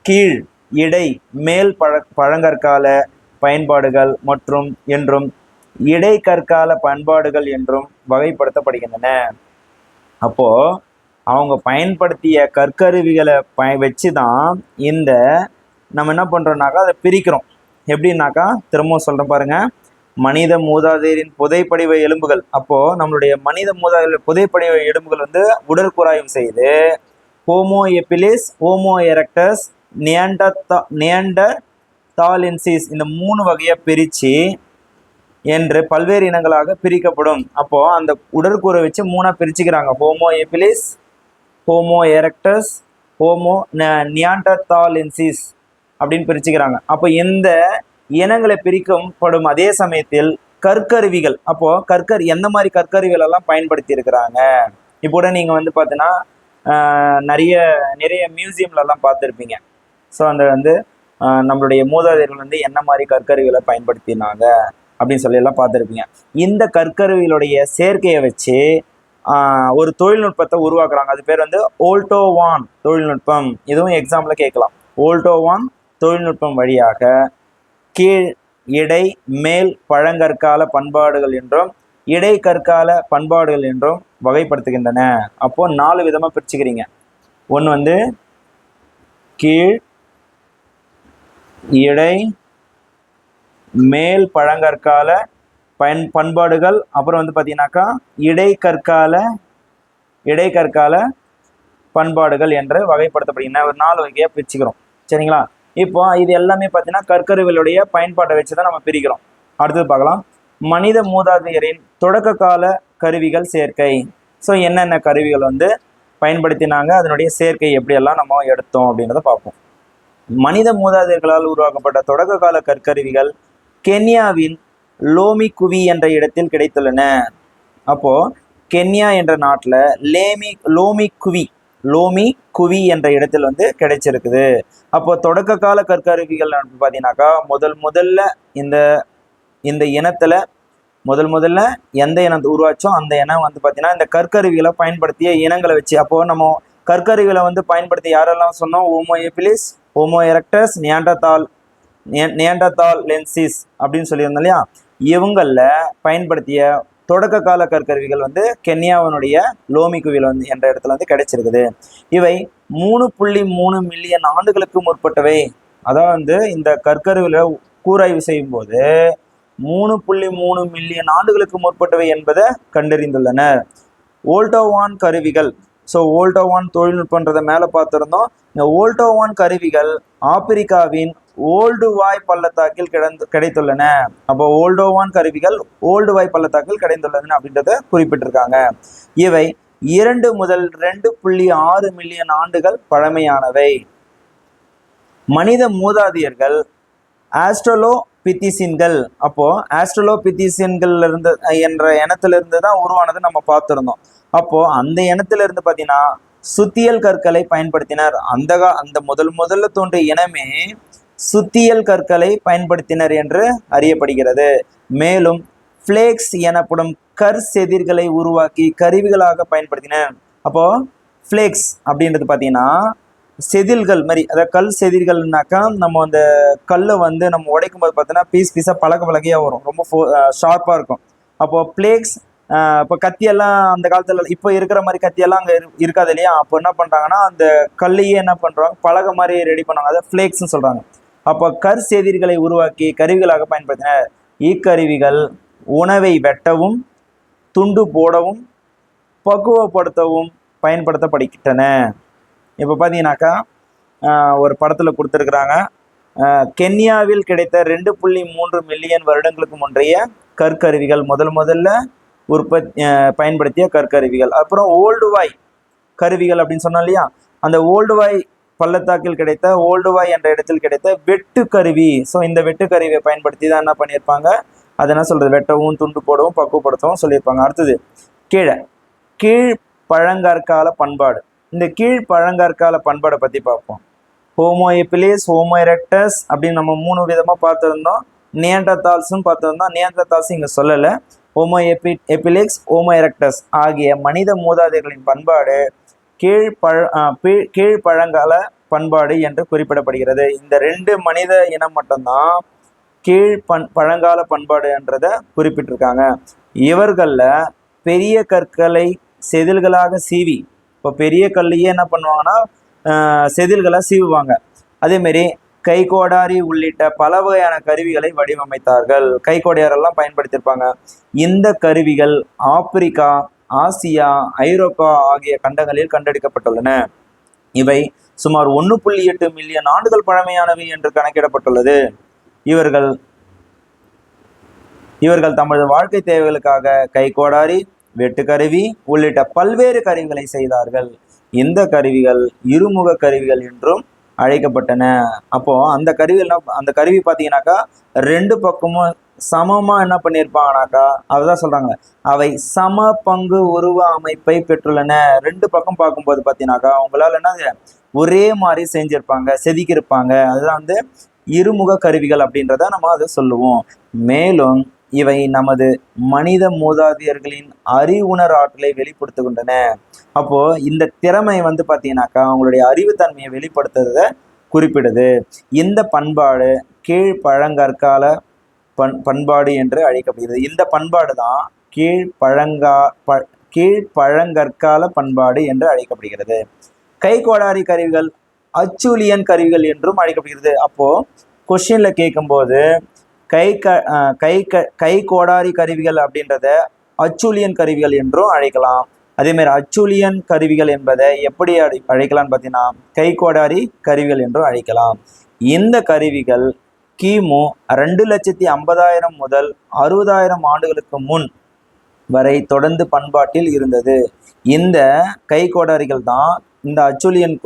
கீழ் இடை மேல் பழங்கற்கால பயன்பாடுகள் மற்றும் என்றும் இடைக்கற்கால பண்பாடுகள் என்றும் வகைப்படுத்தப்படுகின்றன. அப்போ அவங்க பயன்படுத்திய கற்கருவிகளை வச்சுதான் இந்த நம்ம என்ன பண்றோம்னாக்கா அதை பிரிக்கிறோம். எப்படின்னாக்கா திரும்பவும் சொல்றேன் பாருங்க. மனித மூதாதையரின் புதைப்படிவ எலும்புகள், அப்போ நம்மளுடைய மனித மூதாதையர் புதைப்படிவ எலும்புகள் வந்து உடற்குறாய்வு செய்து ஹோமோ எபிலிஸ், ஹோமோ எரக்டஸ், நியண்டர்தாலென்சிஸ் இந்த 3 வகையா பிரிச்சு என்று பல்வேறு இனங்களாக பிரிக்கப்படும். அப்போ அந்த உடற்கூறை வச்சு 3ஆ பிரிச்சுக்கிறாங்க. ஹோமோ எபிலிஸ், ஹோமோ எரக்டஸ், ஹோமோ நியாண்டர்தாலென்சிஸ் அப்படின்னு பிரிச்சுக்கிறாங்க. அப்போ இந்த இனங்களை பிரிக்கப்படும் அதே சமயத்தில் கற்கருவிகள், அப்போ எந்த மாதிரி கற்கருவிகள் எல்லாம் பயன்படுத்தி இருக்கிறாங்க. இப்போ கூட நீங்க வந்து பார்த்தீங்கன்னா நிறைய மியூசியம்ல எல்லாம் பார்த்துருப்பீங்க. ஸோ அந்த வந்து நம்மளுடைய மூதாதையர்கள் வந்து என்ன மாதிரி கற்கருவிகளை பயன்படுத்தினாங்க அப்படின்னு சொல்லி எல்லாம் பார்த்துருப்பீங்க. இந்த கற்கருவிகளுடைய சேர்க்கையை வச்சு ஒரு தொழில்நுட்பத்தை உருவாக்குறாங்க. அது பேர் வந்து ஓல்டோவான் தொழில்நுட்பம். இதுவும் எக்ஸாம்பிள் கேட்கலாம். ஓல்டோவான் தொழில்நுட்பம் வழியாக கீழ், இடை, மேல் பழங்கற்கால பண்பாடுகள் என்றும் இடைக்கற்கால பண்பாடுகள் என்றும் வகைப்படுத்துகின்றன. அப்போ 4 விதமா பிரிச்சுக்கிறீங்க. ஒன்று வந்து கீழ், இடை, மேல் பழங்கற்கால பண்பாடுகள், அப்புறம் வந்து பார்த்தீங்கன்னாக்கா இடைக்கற்கால பண்பாடுகள் என்று வகைப்படுத்தப்படுகின்றன. ஒரு 4 வகையாக பிரிச்சுக்கிறோம். சரிங்களா? இப்போ இது எல்லாமே பார்த்தீங்கன்னா கற்கருவிகளுடைய பயன்பாட்டை வச்சு தான் நம்ம பிரிக்கிறோம். அடுத்தது பார்க்கலாம். மனித மூதாதையரின் தொடக்க கால கருவிகள் சேர்க்கை. ஸோ என்னென்ன கருவிகள் வந்து பயன்படுத்தினாங்க, அதனுடைய சேர்க்கை எப்படியெல்லாம் நம்ம எடுத்தோம் அப்படின்றத பார்ப்போம். மனித மூதாதையர்களால் உருவாக்கப்பட்ட தொடக்க கால கற்கருவிகள் கென்யாவின் லோமி குவி என்ற இடத்தில் கிடைத்துள்ளன. அப்போ கென்யா என்ற நாட்டில் லோமி குவி என்ற இடத்தில் வந்து கிடைச்சிருக்குது. அப்போ தொடக்க கால கற்கருவிகள் பார்த்தீங்கன்னாக்கா முதல்ல இந்த இனத்துல முதல்ல எந்த இனத்தை உருவாச்சோ அந்த இனம் வந்து பார்த்தீங்கன்னா இந்த கற்கருவிகளை பயன்படுத்திய இனங்களை வச்சு, அப்போ நம்ம கற்கருவிகளை வந்து பயன்படுத்தி யாரெல்லாம் சொன்னோம்? ஹோமோ எபிலிஸ், ஹோமோ எரக்டஸ், நியாண்டர்தாலென்சிஸ் அப்படின்னு சொல்லியிருந்தோம் இல்லையா? இவங்களில் பயன்படுத்திய தொடக்க கால கற்கருவிகள் வந்து கென்யாவினுடைய லோமி குவியில் வந்து என்ற இடத்துல வந்து கிடைச்சிருக்குது. இவை 3.3 மில்லியன் ஆண்டுகளுக்கு முற்பட்டவை. அதான் வந்து இந்த கற்கருவில கூராய்வு செய்யும் போது 3.3 மில்லியன் ஆண்டுகளுக்கு முற்பட்டவை என்பதை கண்டறிந்துள்ளனர். ஓல்டோவான் கருவிகள். ஸோ ஓல்டோவான் தொழில்நுட்பன்றதை மேலே பார்த்துருந்தோம். இந்த ஓல்டோவான் கருவிகள் ஆப்பிரிக்காவின் ஓல்டுவாய் பள்ளத்தாக்கில் கிடைத்துள்ளன. அப்போ ஓல்டோவான் கருவிகள் ஓல்டுவாய் பள்ளத்தாக்கில் கிடைத்துள்ளன அப்படின்றத குறிப்பிட்டிருக்காங்க. இவை 2 முதல் 2.6 மில்லியன் ஆண்டுகள் பழமையானவை. மனித மூதாதையர்கள் ஆஸ்ட்ரலோபித்திசின்கள். அப்போ ஆஸ்ட்ரலோபித்திசின்கள் இருந்து என்ற இனத்திலிருந்து தான் உருவானது நம்ம பார்த்துருந்தோம். அப்போ அந்த இனத்திலிருந்து பார்த்தீங்கன்னா சுத்தியல் கற்களை பயன்படுத்தினர். அந்த முதல்ல தோன்றிய இனமே சுத்தியல் கற்களை பயன்படுத்தினர் என்று அறியப்படுகிறது. மேலும் பிளேக்ஸ் எனப்படும் செதிர்களை உருவாக்கி கருவிகளாக பயன்படுத்தினர். அப்போ பிளேக்ஸ் அப்படின்றது பார்த்தீங்கன்னா செதில்கள் மாதிரி, அதாவது கல் செதில்கள்னாக்கா நம்ம அந்த கல்லை வந்து நம்ம உடைக்கும் போது பார்த்தீங்கன்னா பீஸாக பலகையாக வரும், ரொம்ப ஷார்ப்பாக இருக்கும். அப்போ பிளேக்ஸ், இப்போ கத்தியெல்லாம் அந்த காலத்தில் இப்போ இருக்கிற மாதிரி கத்தியெல்லாம் அங்கே இருக்காது இல்லையா? அப்போ என்ன பண்ணுறாங்கன்னா அந்த கல்லையே என்ன பண்ணுறாங்க, பலகை மாதிரி ரெடி பண்ணுவாங்க. அதை ஃப்ளேக்ஸ்ன்னு சொல்கிறாங்க. அப்போ செதிர்களை உருவாக்கி கருவிகளாக பயன்படுத்தினர். இக்கருவிகள் உணவை வெட்டவும், துண்டு போடவும், பக்குவப்படுத்தவும் பயன்படுத்தப்படுகின்றன. இப்போ பார்த்தீங்கன்னாக்கா ஒரு படத்தில் கொடுத்துருக்குறாங்க. கென்யாவில் கிடைத்த 2.3 மில்லியன் வருடங்களுக்கு முன்றைய கற்கருவிகள், முதல்ல பயன்படுத்திய கற்கருவிகள். அப்புறம் ஓல்டுவாய் கருவிகள் அப்படின்னு சொன்னோம் இல்லையா? அந்த ஓல்டுவாய் பள்ளத்தாக்கில் கிடைத்த ஓல்டுவாய் என்ற இடத்தில் கிடைத்த வெட்டு கருவி. ஸோ இந்த வெட்டு கருவியை பயன்படுத்தி தான் என்ன பண்ணியிருப்பாங்க, அது என்ன சொல்றது, வெட்டவும், துண்டு போடவும், பக்குவப்படுத்தவும் சொல்லியிருப்பாங்க. அடுத்தது கீழ் பழங்கற்கால பண்பாடு. இந்த கீழ் பழங்கற்கால பண்பாடை பற்றி பார்ப்போம். ஹோமோ எபிலிஸ், ஹோமோ எரக்டஸ் அப்படின்னு நம்ம 3 விதமாக பார்த்துருந்தோம். நியாண்டர்தால்ஸும் பார்த்துருந்தோம். நியாண்டர்தால்ஸ் இங்கே சொல்லலை. ஹோமோ எபிலிக்ஸ், ஹோமோ எரக்டஸ் ஆகிய மனித மூதாதையர்களின் பண்பாடு கீழ்பழங்கால பண்பாடு என்று குறிப்பிடப்படுகிறது. இந்த 2 மனித இனம் மட்டும்தான் பழங்கால பண்பாடுன்றத குறிப்பிட்டிருக்காங்க. இவர்கள்ல பெரிய கற்களை செதில்களாக சீவி, இப்போ பெரிய கல்லையே என்ன பண்ணுவாங்கன்னா செதில்களை சீவுவாங்க. அதேமாரி கைகோடாரி உள்ளிட்ட பல வகையான கருவிகளை வடிவமைத்தார்கள். கைகோடாரெல்லாம் பயன்படுத்தியிருப்பாங்க. இந்த கருவிகள் ஆப்பிரிக்கா, ஆசியா, ஐரோப்பா ஆகிய கண்டங்களில் கண்டெடுக்கப்பட்டுள்ளன. இவை சுமார் 1.8 மில்லியன் ஆண்டுகள் பழமையானவை என்று கணக்கிடப்பட்டுள்ளது. இவர்கள் இவர்கள் தமது வாழ்க்கை தேவைகளுக்காக கைகோடாரி, வெட்டுக்கருவி உள்ளிட்ட பல்வேறு கருவிகளை செய்தார்கள். இந்த கருவிகள் இருமுக கருவிகள் என்றும் அழைக்கப்பட்டன. அப்போ அந்த கருவி பார்த்தீங்கன்னாக்கா ரெண்டு பக்கமும் சமமா என்ன பண்ணியிருப்பாங்கனாக்கா, அதுதான் சொல்றாங்க, அவை சம பங்கு உருவ அமைப்பை பெற்றுள்ளன. ரெண்டு பக்கம் பார்க்கும்போது பார்த்தீங்கன்னாக்கா அவங்களால என்ன ஒரே மாதிரி செஞ்சிருப்பாங்க, செதுக்கியிருப்பாங்க. அதுதான் வந்து இருமுக கருவிகள் அப்படின்றத நம்ம அதை சொல்லுவோம். மேலும் இவை நமது மனித மூதாதையர்களின் அறிவுணர் ஆற்றலை வெளிப்படுத்துகின்றன. அப்போ இந்த திறமை வந்து பார்த்தீங்கன்னாக்கா அவங்களுடைய அறிவுத்தன்மையை வெளிப்படுத்துறத குறிப்பிடுது. இந்த பண்பாடு கீழ்பழங்கற்கால பண்பாடு என்று அழைக்கப்படுகிறது. இந்த பண்பாடு தான் கீழ்பழங்கற்கால பண்பாடு என்று அழைக்கப்படுகிறது. கைகோடாரி கருவிகள் அச்சூலியன் கருவிகள் என்றும் அழைக்கப்படுகிறது. அப்போ கொஸ்டின்ல கேட்கும்போது கை கோடாரி கருவிகள் அப்படின்றத அச்சூலியன் கருவிகள் என்றும் அழைக்கலாம். அதே மாதிரி அச்சூலியன் கருவிகள் என்பதை எப்படி அழைக்கலாம்னு பார்த்தீங்கன்னா கைகோடாரி கருவிகள் என்றும் அழைக்கலாம். இந்த கருவிகள் கிமு 2,50,000 முதல் 60,000 ஆண்டுகளுக்கு முன் வரை தொடர்ந்து பண்பாட்டில் இருந்தது. இந்த கைகோடாரிகள் தான், இந்த அச்சூலியன்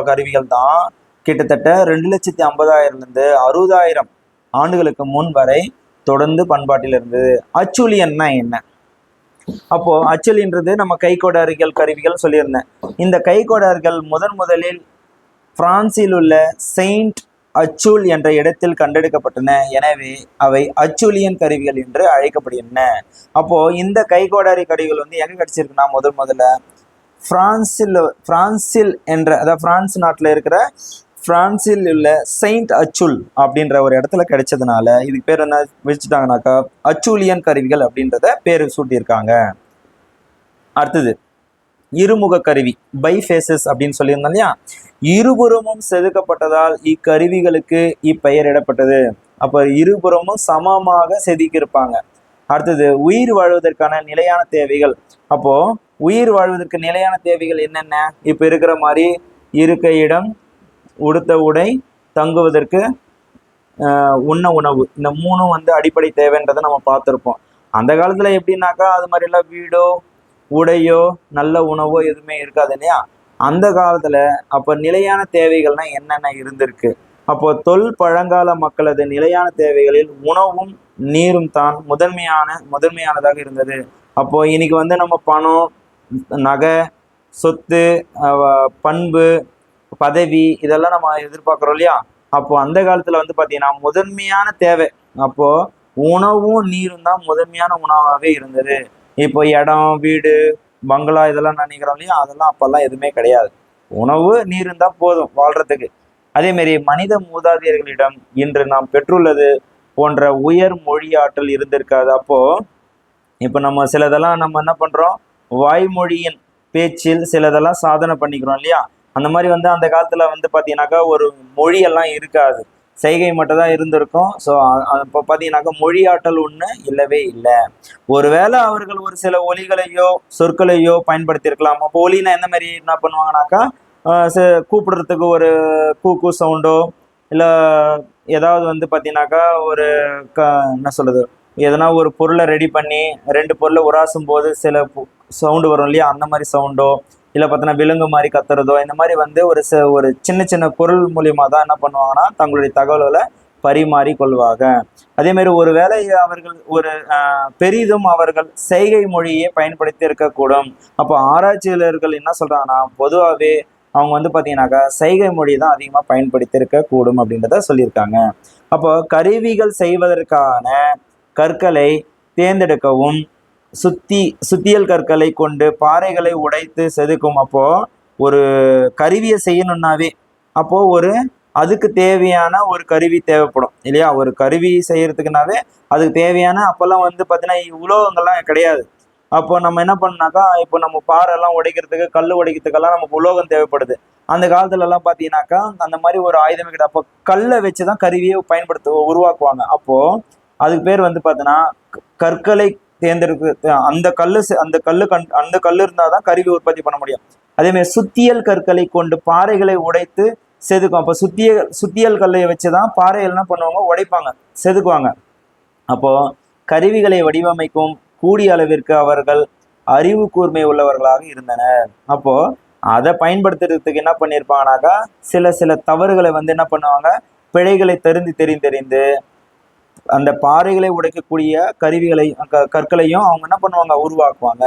கருவிகள் தான் கிட்டத்தட்ட 2,50,000 60,000 ஆண்டுகளுக்கு முன் வரை தொடர்ந்து பண்பாட்டில் இருந்தது. அச்சூலியன்னா என்ன? அப்போ அச்சூலின்றது நம்ம கைகோடாரிகள் கருவிகள் சொல்லியிருந்தேன். இந்த கைகோடாரிகள் முதலில் பிரான்சில் உள்ள செயின்ட் அச்சூல் என்ற இடத்தில் கண்டெடுக்கப்பட்டன. எனவே அவை அச்சூலியன் கருவிகள் என்று அழைக்கப்படுகின்றன. அப்போ இந்த கைகோடாரி கருவிகள் வந்து எங்க கிடைச்சிருக்குன்னா முதல்ல பிரான்சில் என்ற, அதாவது பிரான்ஸ் நாட்டில் இருக்கிற பிரான்சில் உள்ள செயின்ட் அச்சுல் அப்படின்ற ஒரு இடத்துல கிடைச்சதுனால இதுக்கு பேர் என்ன வச்சுட்டாங்கனாக்கா அச்சூலியன் கருவிகள் அப்படின்றத பேர் சூட்டியிருக்காங்க. அடுத்தது இருமுக கருவி, பைஃபேசஸ் அப்படின்னு சொல்லியிருந்தோம் இல்லையா. இருபுறமும் செதுக்கப்பட்டதால் இக்கருவிகளுக்கு இப்பெயரிடப்பட்டது. அப்போ இருபுறமும் சமமாக செதுக்கியிருப்பாங்க. அடுத்தது உயிர் வாழ்வதற்கான நிலையான தேவைகள். அப்போ உயிர் வாழ்வதற்கு நிலையான தேவைகள் என்னென்ன? இப்போ இருக்கிற மாதிரி இருக்க இடம், உடுத்த உடை, தங்குவதற்கு உண்ண உணவு, இந்த மூணும் வந்து அடிப்படை தேவைன்றதை நம்ம பார்த்துருப்போம். அந்த காலத்தில் எப்படின்னாக்கா அது மாதிரிலாம் வீடோ உடையோ நல்ல உணவோ எதுவுமே இருக்காது இல்லையா. அந்த காலத்தில் அப்போ நிலையான தேவைகள்னா என்னென்ன இருந்திருக்கு? அப்போ பழங்கால மக்களது நிலையான தேவைகளில் உணவும் நீரும் தான் முதன்மையானதாக இருந்தது. அப்போ இன்னைக்கு வந்து நம்ம பணம், நகை, சொத்து, பண்பு, பதவி இதெல்லாம் நம்ம எதிர்பார்க்குறோம் இல்லையா. அப்போ அந்த காலத்துல வந்து பார்த்தீங்கன்னா முதன்மையான தேவை அப்போ உணவும் நீரும் தான் முதன்மையான உணவாகவே இருந்தது. இப்போ இடம், வீடு, பங்களா இதெல்லாம் நினைக்கிறோம் இல்லையா, அதெல்லாம் அப்பெல்லாம் எதுவுமே கிடையாது. உணவு நீர் இருந்தால் போதும் வாழ்றதுக்கு. அதே மாதிரி மனித மூதாதையர்களிடம் இன்று நாம் பெற்றுள்ளது போன்ற உயர் மொழி ஆற்றல் இருந்திருக்காது. அப்போ இப்போ நம்ம சிலதெல்லாம் நம்ம என்ன பண்றோம், வாய்மொழியின் பேச்சில் சிலதெல்லாம் சாதனை பண்ணிக்கிறோம் இல்லையா. அந்த மாதிரி வந்து அந்த காலத்துல வந்து பார்த்தீங்கன்னாக்கா ஒரு மொழியெல்லாம் இருக்காது, செய்கை மட்டும் தான் இருந்திருக்கும். ஸோ இப்போ பார்த்தீங்கன்னாக்கா மொழி ஆற்றல் ஒன்று இல்லவே இல்லை. ஒருவேளை அவர்கள் ஒரு சில ஒலிகளையோ சொற்களையோ பயன்படுத்தியிருக்கலாம். அப்போ ஒலினா எந்த மாதிரி என்ன பண்ணுவாங்கனாக்கா கூப்பிடுறதுக்கு ஒரு கூ சவுண்டோ, இல்லை ஏதாவது வந்து பார்த்தீங்கன்னாக்கா ஒரு என்ன சொல்றது, எதனா ஒரு பொருளை ரெடி பண்ணி ரெண்டு பொருளை உராசும் போது சில சவுண்டு வரும் இல்லையா, அந்த மாதிரி சவுண்டோ, இல்லை பார்த்தீங்கன்னா விலங்கு மாதிரி கத்துறதோ, இந்த மாதிரி வந்து ஒரு சின்ன சின்ன பொருள் மூலியமாக தான் என்ன பண்ணுவாங்கன்னா தங்களுடைய தகவல்களை பரிமாறி கொள்வாங்க. அதே மாதிரி ஒரு வேளை அவர்கள் பெரிதும் அவர்கள் செய்கை மொழியை பயன்படுத்தி இருக்கக்கூடும். அப்போ ஆராய்ச்சியாளர்கள் என்ன சொல்றாங்கன்னா பொதுவாகவே அவங்க வந்து பார்த்தீங்கன்னாக்கா செய்கை மொழி தான் அதிகமாக பயன்படுத்தி இருக்கக்கூடும் அப்படின்றத சொல்லியிருக்காங்க. அப்போ கருவிகள் செய்வதற்கான கற்களை தேர்ந்தெடுக்கவும், சுத்தியல் கற்களை கொண்டு பாறைகளை உடைத்து செதுக்கும். அப்போ ஒரு கருவியை செய்யணும்னாவே அப்போ ஒரு அதுக்கு தேவையான ஒரு கருவி தேவைப்படும் இல்லையா. ஒரு கருவி செய்யறதுக்குனாவே அதுக்கு தேவையான, அப்பெல்லாம் வந்து பார்த்தீங்கன்னா உலோகங்கள்லாம் கிடையாது. அப்போ நம்ம என்ன பண்ணாக்கா, இப்போ நம்ம பாறைலாம் உடைக்கிறதுக்கு, கல் உடைக்கிறதுக்கெல்லாம் நமக்கு உலோகம் தேவைப்படுது. அந்த காலத்துல எல்லாம் பார்த்தீங்கன்னாக்கா அந்த மாதிரி ஒரு ஆயுதமே கிடையாது. அப்போ கல்லை வச்சு தான் கருவியை உருவாக்குவாங்க. அப்போ அதுக்கு பேர் வந்து பார்த்தீங்கன்னா கற்களை தேர்ந்தெடுக்க, அந்த கல்லு இருந்தால் தான் கருவி உற்பத்தி பண்ண முடியும். அதே மாதிரி சுத்தியல் கற்களை கொண்டு பாறைகளை உடைத்து செதுக்கும். அப்போ சுத்தியல் கல்லை வச்சுதான் பாறைகள் என்ன பண்ணுவாங்க, உடைப்பாங்க, செதுக்குவாங்க. அப்போ கருவிகளை வடிவமைக்கும் கூடிய அளவிற்கு அவர்கள் அறிவு கூர்மை உள்ளவர்களாக இருந்தனர். அப்போ அதை பயன்படுத்துறதுக்கு என்ன பண்ணியிருப்பாங்கனாக்கா, சில சில தவறுகளை வந்து என்ன பண்ணுவாங்க, பிழைகளை தெரிந்து அந்த பாறைகளை உடைக்கக்கூடிய கருவிகளை கற்களையும் அவங்க என்ன பண்ணுவாங்க, உருவாக்குவாங்க.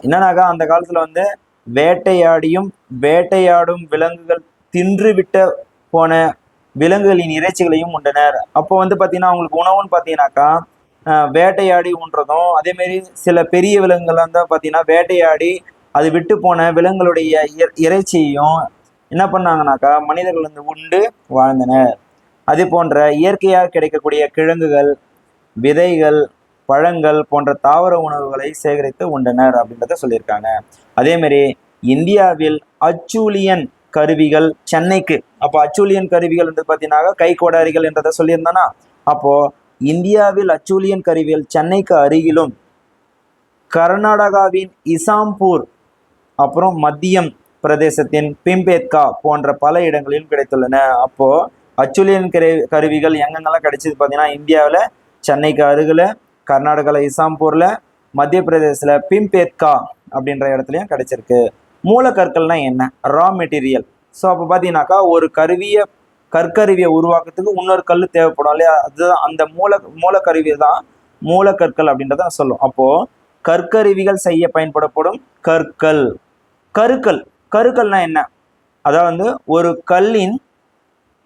என்னன்னாக்கா அந்த காலத்துல வந்து வேட்டையாடும் விலங்குகள் தின்றுவிட்ட போன விலங்குகளின் இறைச்சிகளையும் உண்டனர். அப்போ வந்து பார்த்தீங்கன்னா அவங்களுக்கு உணவுன்னு பார்த்தீங்கன்னாக்கா வேட்டையாடி உண்றதும், அதே மாதிரி சில பெரிய விலங்குகள்லாம் தான் பார்த்தீங்கன்னா வேட்டையாடி அது விட்டு போன விலங்குகளுடைய இறைச்சியையும் என்ன பண்ணாங்கனாக்கா மனிதர்கள் வந்து உண்டு வாழ்ந்தனர். அதே போன்ற இயற்கையாக கிடைக்கக்கூடிய கிழங்குகள், விதைகள், பழங்கள் போன்ற தாவர உணவுகளை சேகரித்து உண்டனர் அப்படின்றத சொல்லியிருக்காங்க. அதே மாதிரி இந்தியாவில் அச்சூலியன் கருவிகள் சென்னைக்கு, அப்போ அச்சூலியன் கருவிகள் என்று பார்த்தீங்கன்னா கை கோடாரிகள் என்றதை சொல்லியிருந்தானா, அப்போ இந்தியாவில் அச்சூலியன் கருவிகள் சென்னைக்கு அருகிலும் கர்நாடகாவின் இசாம்பூர் அப்புறம் மத்தியம் பிரதேசத்தின் பிம்பேத்கா போன்ற பல இடங்களிலும் கிடைத்துள்ளன. அப்போ அச்சுலியன் கருவிகள் எங்கெங்கெல்லாம் கிடைச்சது பார்த்தீங்கன்னா இந்தியாவில் சென்னைக்கு அருகில், கர்நாடகாவில் இசாம்பூர்ல, மத்திய பிரதேசத்தில் பிம்பேத்கா அப்படின்ற இடத்துலையும் கிடைச்சிருக்கு. மூலக்கற்கள்னா என்ன, ரா மெட்டீரியல். ஸோ அப்போ பார்த்தீங்கன்னாக்கா ஒரு கற்கருவியை உருவாக்குறதுக்கு இன்னொரு கல் தேவைப்படும் இல்லையா, அதுதான் அந்த மூலக்கருவி தான் மூலக்கற்கள் அப்படின்றத சொல்லும். அப்போ கற்கருவிகள் செய்ய பயன்படப்படும் கருக்கள்னா என்ன, அதாவது ஒரு கல்லின்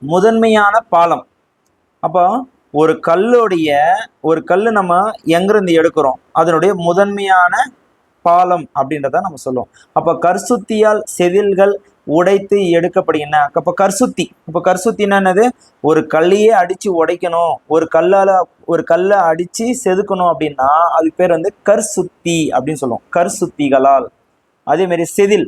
முதன்மையான பாலம். அப்போ ஒரு கல் நம்ம எங்கிருந்து எடுக்கிறோம், அதனுடைய முதன்மையான பாலம் அப்படின்றத நம்ம சொல்லுவோம். அப்போ கர்சுத்தியால் செதில்கள் உடைத்து எடுக்கப்படுகின்றன. அப்போ கர்சுத்தின்னா என்னது, ஒரு கல்லையே அடிச்சு உடைக்கணும், ஒரு கல்லை அடிச்சு செதுக்கணும் அப்படின்னா அதுக்கு பேர் வந்து கர்சுத்தி அப்படின்னு சொல்லுவோம், கர்சுத்திகளால். அதே மாதிரி செதில்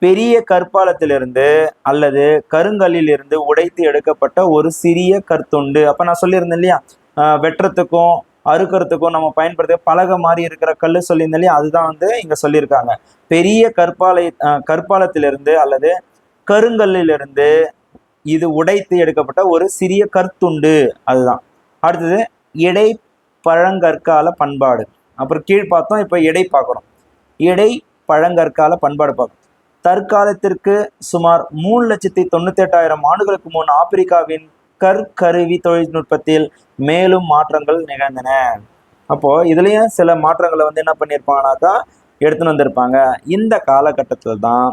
பெரிய கற்பாலத்திலிருந்து அல்லது கருங்கல்லிலிருந்து உடைத்து எடுக்கப்பட்ட ஒரு சிறிய கற்துண்டு. அப்ப நான் சொல்லியிருந்தேன் இல்லையா, வெட்டுறதுக்கும் அறுக்கிறதுக்கும் நம்ம பயன்படுத்த பலகை மாதிரி இருக்கிற கல் சொல்லியிருந்தேன் இல்லையா, அதுதான் வந்து இங்க சொல்லியிருக்காங்க. பெரிய கற்பாலத்திலிருந்து அல்லது கருங்கல்லிலிருந்து இது உடைத்து எடுக்கப்பட்ட ஒரு சிறிய கற்துண்டு, அதுதான். அடுத்தது இடை பழங்கற்கால பண்பாடு. அப்புறம் கீழ் பார்த்தோம், இப்போ இடை பார்க்குறோம். இடை பழங்கற்கால பண்பாடு பார்க்கணும். தற்காலத்திற்கு சுமார் 3,98,000 ஆண்டுகளுக்கு முன் ஆப்பிரிக்காவின் கற்கருவி தொழில்நுட்பத்தில் மேலும் மாற்றங்கள் நிகழ்ந்தன. அப்போ இதுலயும் சில மாற்றங்களை வந்து என்ன பண்ணியிருப்பாங்கனாக்கா எடுத்துன்னு வந்திருப்பாங்க. இந்த காலகட்டத்தில் தான்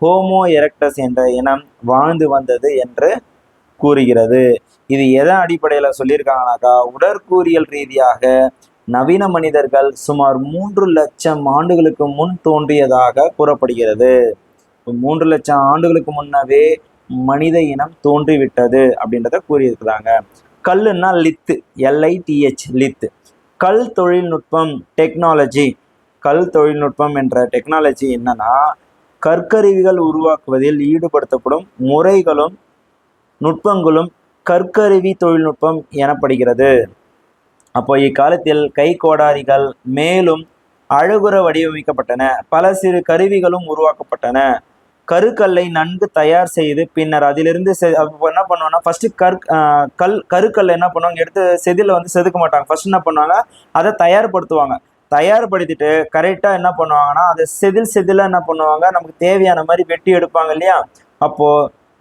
ஹோமோ எரெக்டஸ் என்ற இனம் வாழ்ந்து வந்தது என்று கூறுகிறது. இது எதன் அடிப்படையில் சொல்லியிருக்காங்கனாக்கா, உடற்கூறியல் ரீதியாக நவீன மனிதர்கள் சுமார் 3 லட்சம் ஆண்டுகளுக்கு முன் தோன்றியதாக கூறப்படுகிறது. 3 லட்சம் ஆண்டுகளுக்கு முன்னவே மனித இனம் தோன்றிவிட்டது அப்படின்றத கூறியிருக்கிறாங்க. கல்லுன்னா லித்து, LITH, லித்து. கல் தொழில்நுட்பம் என்ற டெக்னாலஜி என்னன்னா, கற்கருவிகள் உருவாக்குவதில் ஈடுபடுத்தப்படும் முறைகளும் நுட்பங்களும் கற்கருவி தொழில்நுட்பம் எனப்படுகிறது. அப்போ இக்காலத்தில் கை கோடாரிகள் மேலும் அழகுற வடிவமைக்கப்பட்டன, பல சிறு கருவிகளும் உருவாக்கப்பட்டன. கருக்கல்லை நன்கு தயார் செய்து பின்னர் அதிலிருந்து என்ன பண்ணுவாங்கன்னா ஃபர்ஸ்ட் கருக்கல்லை என்ன பண்ணுவாங்க, எடுத்து செதில வந்து செதுக்க மாட்டாங்க. ஃபர்ஸ்ட் என்ன பண்ணுவாங்க, அதை தயார்படுத்திட்டு கரெக்டாக என்ன பண்ணுவாங்கன்னா அதை செதிலாக என்ன பண்ணுவாங்க, நமக்கு தேவையான மாதிரி வெட்டி எடுப்பாங்க இல்லையா. அப்போ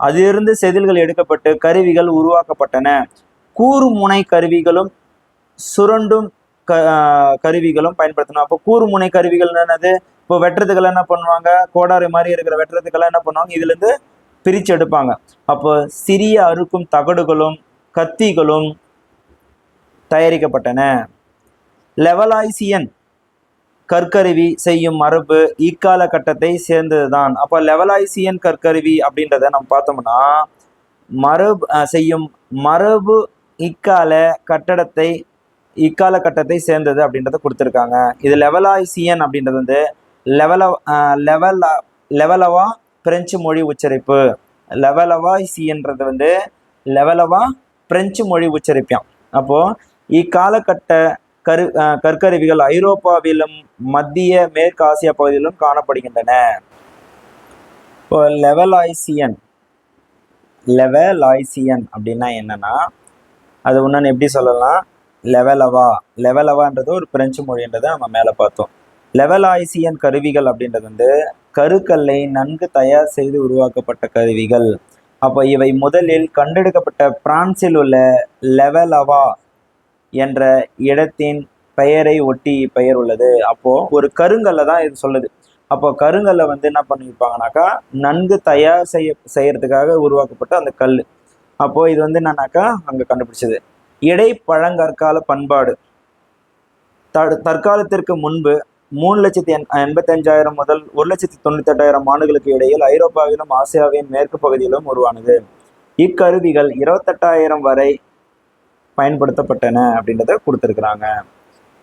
அதிலிருந்து செதில்கள் எடுக்கப்பட்டு கருவிகள் உருவாக்கப்பட்டன. கூர்முனை கருவிகளும் சுரண்டும் கருவிகளும் பயன்படுத்தணும். அப்போ கூர்முனை கருவிகள் என்னது, இப்போ வெட்டுறதுக்கெல்லாம் என்ன பண்ணுவாங்க, கோடாரி மாதிரி இருக்கிற வெட்டுறதுக்கெல்லாம் என்ன பண்ணுவாங்க, இதுல இருந்து பிரிச்சு எடுப்பாங்க. அப்போ சிறிய அறுக்கும் தகடுகளும் கத்திகளும் தயாரிக்கப்பட்டன. லெவலாய்சியன் கற்கருவி செய்யும் மரபு இக்கால கட்டத்தை சேர்ந்ததுதான். அப்போ லெவலாய்சியன் கற்கருவி அப்படின்றத நம்ம பார்த்தோம்னா செய்யும் மரபு இக்கால கட்டத்தை சேர்ந்தது அப்படின்றத கொடுத்துருக்காங்க. இது லெவலாய்சியன் அப்படின்றது வந்து லெவலவா பிரெஞ்சு மொழி உச்சரிப்பு. லெவலவாய்சியன்றது வந்து லெவலவா பிரெஞ்சு மொழி உச்சரிப்பான். அப்போ இக்காலகட்ட கற்கருவிகள் ஐரோப்பாவிலும் மத்திய மேற்கு ஆசியா பகுதியிலும் காணப்படுகின்றன. இப்போ லெவலாய்சியன் அப்படின்னா என்னன்னா, அது ஒன்று எப்படி சொல்லலாம், லெவலவான்றது ஒரு பிரெஞ்சு மொழின்றதை நம்ம மேலே பார்த்தோம். லெவலாய்சியன் கருவிகள் அப்படின்றது வந்து கருக்கல்லை நன்கு தயார் செய்து உருவாக்கப்பட்ட கருவிகள். அப்போ இவை முதலில் கண்டெடுக்கப்பட்ட பிரான்சில் உள்ள லெவலவா என்ற இடத்தின் பெயரை ஒட்டி பெயர் உள்ளது. அப்போ ஒரு கருங்கல்ல தான் இது சொல்லுது. அப்போ கருங்கல்ல வந்து என்ன பண்ணியிருப்பாங்கனாக்கா, நன்கு தயார் செய்யறதுக்காக உருவாக்கப்பட்ட அந்த கல். அப்போ இது வந்து என்னன்னாக்கா அங்க கண்டுபிடிச்சது. இடைப்பழங்கற்கால பண்பாடு. தற்காலத்திற்கு முன்பு 3,85,000 முதல் 1,98,000 ஆண்டுகளுக்கு இடையில் ஐரோப்பாவிலும் ஆசியாவின் மேற்கு பகுதியிலும் உருவானது. இக்கருவிகள் 28,000 வரை பயன்படுத்தப்பட்டன அப்படின்றத கொடுத்துருக்குறாங்க.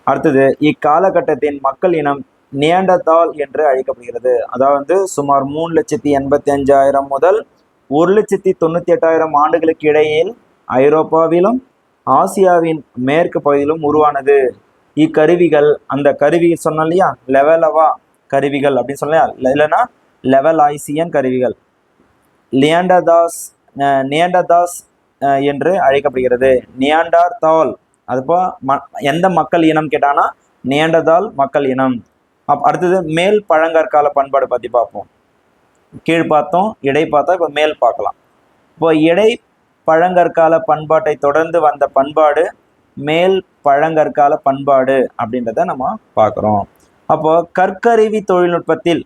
அடுத்தது, இக்காலகட்டத்தின் மக்கள் இனம் நியாண்டர்தால் என்று அழைக்கப்படுகிறது. அதாவது சுமார் 3,85,000 முதல் 1,98,000 ஆண்டுகளுக்கு இடையில் ஐரோப்பாவிலும் ஆசியாவின் மேற்கு பகுதியிலும் உருவானது. இக்கருவிகள் அந்த கருவிகள் சொன்னோம் இல்லையா, லெவலவா கருவிகள் அப்படின்னு சொன்னா, இல்லைன்னா லெவலாய்சியன் கருவிகள், நியாண்டர்தாஸ் என்று அழைக்கப்படுகிறது. நியாண்டர்தால் அதுப்போ எந்த மக்கள் இனம் கேட்டாங்கன்னா நியாண்டர்தால் மக்கள் இனம். அடுத்தது மேல் பழங்கற்கால பண்பாடு பற்றி பார்ப்போம். கீழ் பார்த்தோம், இடை பார்த்தோம், இப்போ மேல் பார்க்கலாம். இப்போ இடை பழங்கற்கால பண்பாட்டை தொடர்ந்து வந்த பண்பாடு மேல் பழங்கற்கால பண்பாடு அப்படின்றத நம்ம பார்க்குறோம். அப்போ கற்கருவி தொழில்நுட்பத்தில்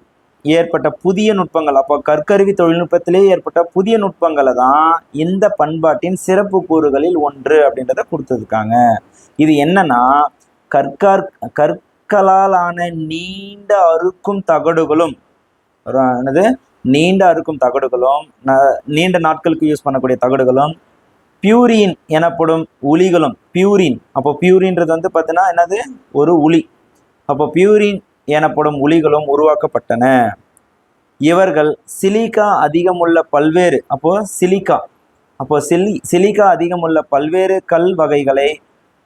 ஏற்பட்ட புதிய நுட்பங்கள், அப்போ கற்கருவி தொழில்நுட்பத்திலே ஏற்பட்ட புதிய நுட்பங்களை தான் இந்த பண்பாட்டின் சிறப்பு கூறுகளில் ஒன்று அப்படின்றத கொடுத்துருக்காங்க. இது என்னன்னா, கற்களால் ஆன நீண்ட அறுக்கும் தகடுகளும் நீண்ட நாட்களுக்கு யூஸ் பண்ணக்கூடிய தகடுகளும், பியூரின் எனப்படும் உளிகளும். அப்போ பியூரின்றது வந்து பார்த்தீங்கன்னா என்னது, ஒரு உளி. அப்போ பியூரின் எனப்படும் உளிகளும் உருவாக்கப்பட்டன. இவர்கள் சிலிக்கா அதிகமுள்ள பல்வேறு கல் வகைகளை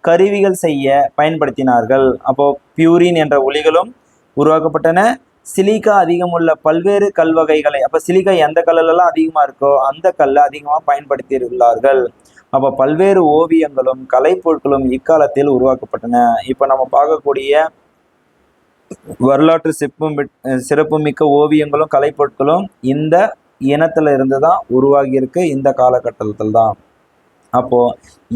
கருவிகள் செய்ய பயன்படுத்தினார்கள். அப்போ பியூரின் என்ற ஒளிகளும் உருவாக்கப்பட்டன. சிலிக்கா அதிகமுள்ள பல்வேறு கல் வகைகளை, அப்போ சிலிக்கா எந்த கல்லெல்லாம் அதிகமாக இருக்கோ அந்த கல்லை அதிகமாக பயன்படுத்தியுள்ளார்கள். அப்போ பல்வேறு ஓவியங்களும் கலைப்பொருட்களும் இக்காலத்தில் உருவாக்கப்பட்டன. இப்போ நம்ம பார்க்கக்கூடிய வரலாற்று சிறப்புமிக்க ஓவியங்களும் கலைப்பொருட்களும் இந்த இனத்துல இருந்து தான் உருவாகி இருக்கு, இந்த காலகட்டத்தில் தான். அப்போ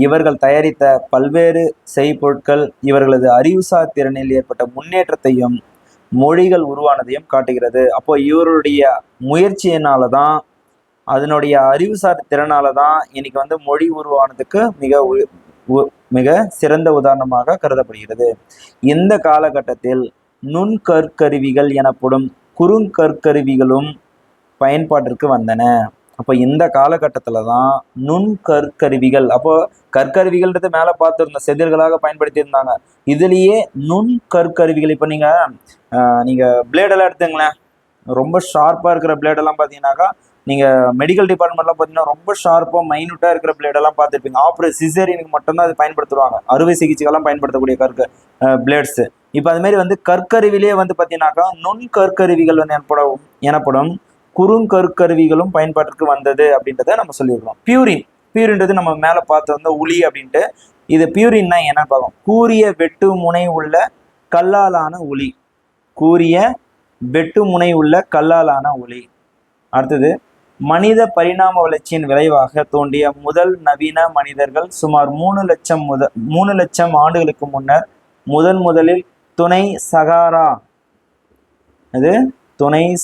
இவர்கள் தயாரித்த பல்வேறு செய்பொருட்கள் இவர்களது அறிவுசார் திறனில் ஏற்பட்ட முன்னேற்றத்தையும் மொழிகள் உருவானதையும் காட்டுகிறது. அப்போ இவருடைய முயற்சியினால தான், அதனுடைய அறிவுசார் திறனால தான் இன்னைக்கு வந்து மொழி உருவானதுக்கு மிக சிறந்த உதாரணமாக கருதப்படுகிறது. இந்த காலகட்டத்தில் நுண்கற்கருவிகள் எனப்படும் குறுங்கற்கருவிகளும் பயன்பாட்டிற்கு வந்தன. அப்போ இந்த காலகட்டத்தில் தான் நுண்கற்கருவிகள், அப்போ கற்கருவிகள்ன்றது மேலே பார்த்துருந்தோம், செதில்களாக பயன்படுத்தி இருந்தாங்க. இதுலேயே நுண்கற்கருவிகள், இப்போ நீங்கள் பிளேடெல்லாம் எடுத்துங்களேன், ரொம்ப ஷார்ப்பாக இருக்கிற பிளேடெல்லாம் பார்த்தீங்கன்னாக்கா, நீங்கள் மெடிக்கல் டிபார்ட்மெண்ட்லாம் பார்த்தீங்கன்னா ரொம்ப ஷார்ப்பாக மைனூட்டாக இருக்கிற பிளேடெல்லாம் பார்த்துருப்பீங்க. சிசேரியனுக்கு மட்டும்தான் அது பயன்படுத்துவாங்க, அறுவை சிகிச்சைகள்லாம் பயன்படுத்தக்கூடிய பிளேட்ஸு. இப்போ அதுமாரி வந்து கற்கருவிலே வந்து பார்த்தீங்கன்னாக்கா நுண்கற்கருவிகள் எனப்படும் குறுங்கற்கருவிகளும் பயன்பாட்டிற்கு வந்தது அப்படின்றத நம்ம சொல்லியிருக்கோம். பியூரின்றது நம்ம மேலே பார்த்து வந்த உளி அப்படின்ட்டு. இது பியூரின்னா என்னன்னு பார்க்கணும். கூரிய வெட்டு முனை உள்ள கல்லாலான உளி. அடுத்தது, மனித பரிணாம வளர்ச்சியின் விளைவாக தோன்றிய முதல் நவீன மனிதர்கள் சுமார் 3 லட்சம் ஆண்டுகளுக்கு முன்னர் முதலில் துணை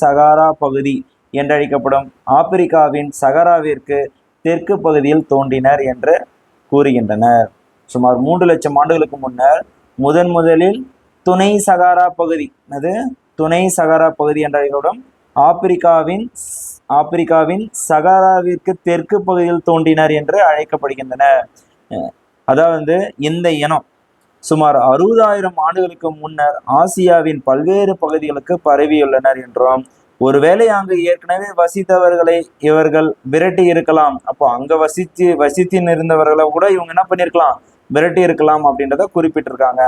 சகாரா பகுதி என்றழைக்கப்படும் ஆப்பிரிக்காவின் சகாராவிற்கு தெற்கு பகுதியில் தோன்றினர் என்று கூறுகின்றனர். சுமார் 3 லட்சம் ஆண்டுகளுக்கு முன்னர் முதலில் துணை சகாரா பகுதி என்றழைக்கப்படும் ஆப்பிரிக்காவின் சகாராவிற்கு தெற்கு பகுதியில் தோன்றினர் என்று அழைக்கப்படுகின்றனர். அதாவது இந்த இனம் சுமார் 60,000 ஆண்டுகளுக்கு முன்னர் ஆசியாவின் பல்வேறு பகுதிகளுக்கு பரவியுள்ளனர் என்றும், ஒருவேளை அங்கு ஏற்கனவே வசித்தவர்களை இவர்கள் விரட்டி இருக்கலாம். அப்போ அங்க வசித்து இருந்தவர்களை கூட இவங்க என்ன பண்ணிருக்கலாம், விரட்டி இருக்கலாம் அப்படின்றத குறிப்பிட்டிருக்காங்க.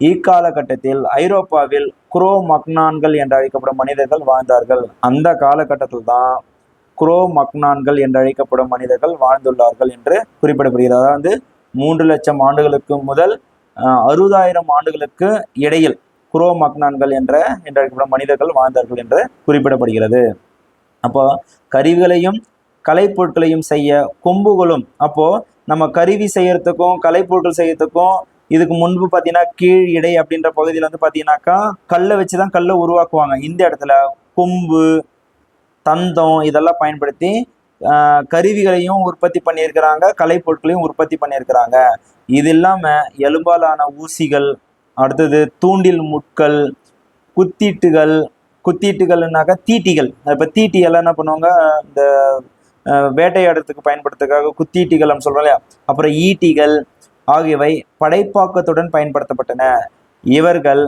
இக்காலகட்டத்தில் ஐரோப்பாவில் குரோ மக்னான்கள் என்று அழைக்கப்படும் மனிதர்கள் வாழ்ந்தார்கள். அந்த காலகட்டத்தில் தான் குரோ மக்னான்கள் என்று அழைக்கப்படும் மனிதர்கள் வாழ்ந்துள்ளார்கள் என்று குறிப்பிடப்படுகிறது. அதாவது 3 லட்சம் ஆண்டுகளுக்கு முதல் 60,000 ஆண்டுகளுக்கு இடையில் குரோ மக்னான்கள் என்று அழைக்கப்படும் மனிதர்கள் வாழ்ந்தார்கள் என்று குறிப்பிடப்படுகிறது. அப்போ கருவிகளையும் கலைப்பொருட்களையும் செய்ய கொம்புகளும், அப்போ நம்ம கருவி செய்யறதுக்கும் கலைப்பொருட்கள் செய்யறதுக்கும் இதுக்கு முன்பு பார்த்தீங்கன்னா கீழ் இடை அப்படின்ற பகுதியில் வந்து பார்த்தீங்கன்னாக்கா கல்லை வச்சுதான் கல்லை உருவாக்குவாங்க. இந்த இடத்துல கொம்பு, தந்தம் இதெல்லாம் பயன்படுத்தி கருவிகளையும் உற்பத்தி பண்ணியிருக்கிறாங்க, கலைப்பொருட்களையும் உற்பத்தி பண்ணியிருக்கிறாங்க. இது இல்லாம எலும்பாலான ஊசிகள், அடுத்தது தூண்டில் முட்கள், குத்தீட்டுகள்னாக்கா தீட்டிகள். இப்போ தீட்டி எல்லாம் என்ன பண்ணுவாங்க, இந்த வேட்டையாடுறதுக்கு பயன்படுத்துறதுக்காக குத்தீட்டிகள் சொல்றோம் இல்லையா. அப்புறம் ஈட்டிகள் ஆகியவை படைப்பாக்கத்துடன் பயன்படுத்தப்பட்டன. இவர்கள்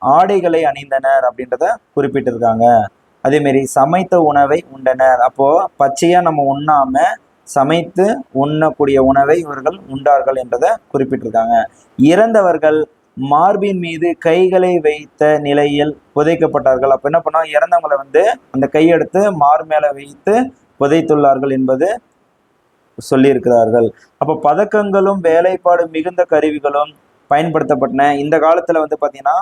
ஆடைகளை அணிந்தனர் அப்படின்றத குறிப்பிட்டிருக்காங்க. அதே மாதிரி சமைத்த உணவை உண்டனர். அப்போ பச்சையா நம்ம உண்ணாம சமைத்து உண்ணக்கூடிய உணவை இவர்கள் உண்டார்கள் என்றதை குறிப்பிட்டிருக்காங்க. இறந்தவர்கள் மார்பின் மீது கைகளை வைத்த நிலையில் புதைக்கப்பட்டார்கள். அப்ப என்ன பண்ணா, இறந்தவங்களை வந்து அந்த கையெடுத்து மார் மேல வைத்து புதைத்துள்ளார்கள் என்பது சொல்லியிருக்கிறார்கள். அப்போ பதக்கங்களும் வேலைப்பாடு மிகுந்த கருவிகளும் பயன்படுத்தப்பட்டன. இந்த காலத்துல வந்து பாத்தீங்கன்னா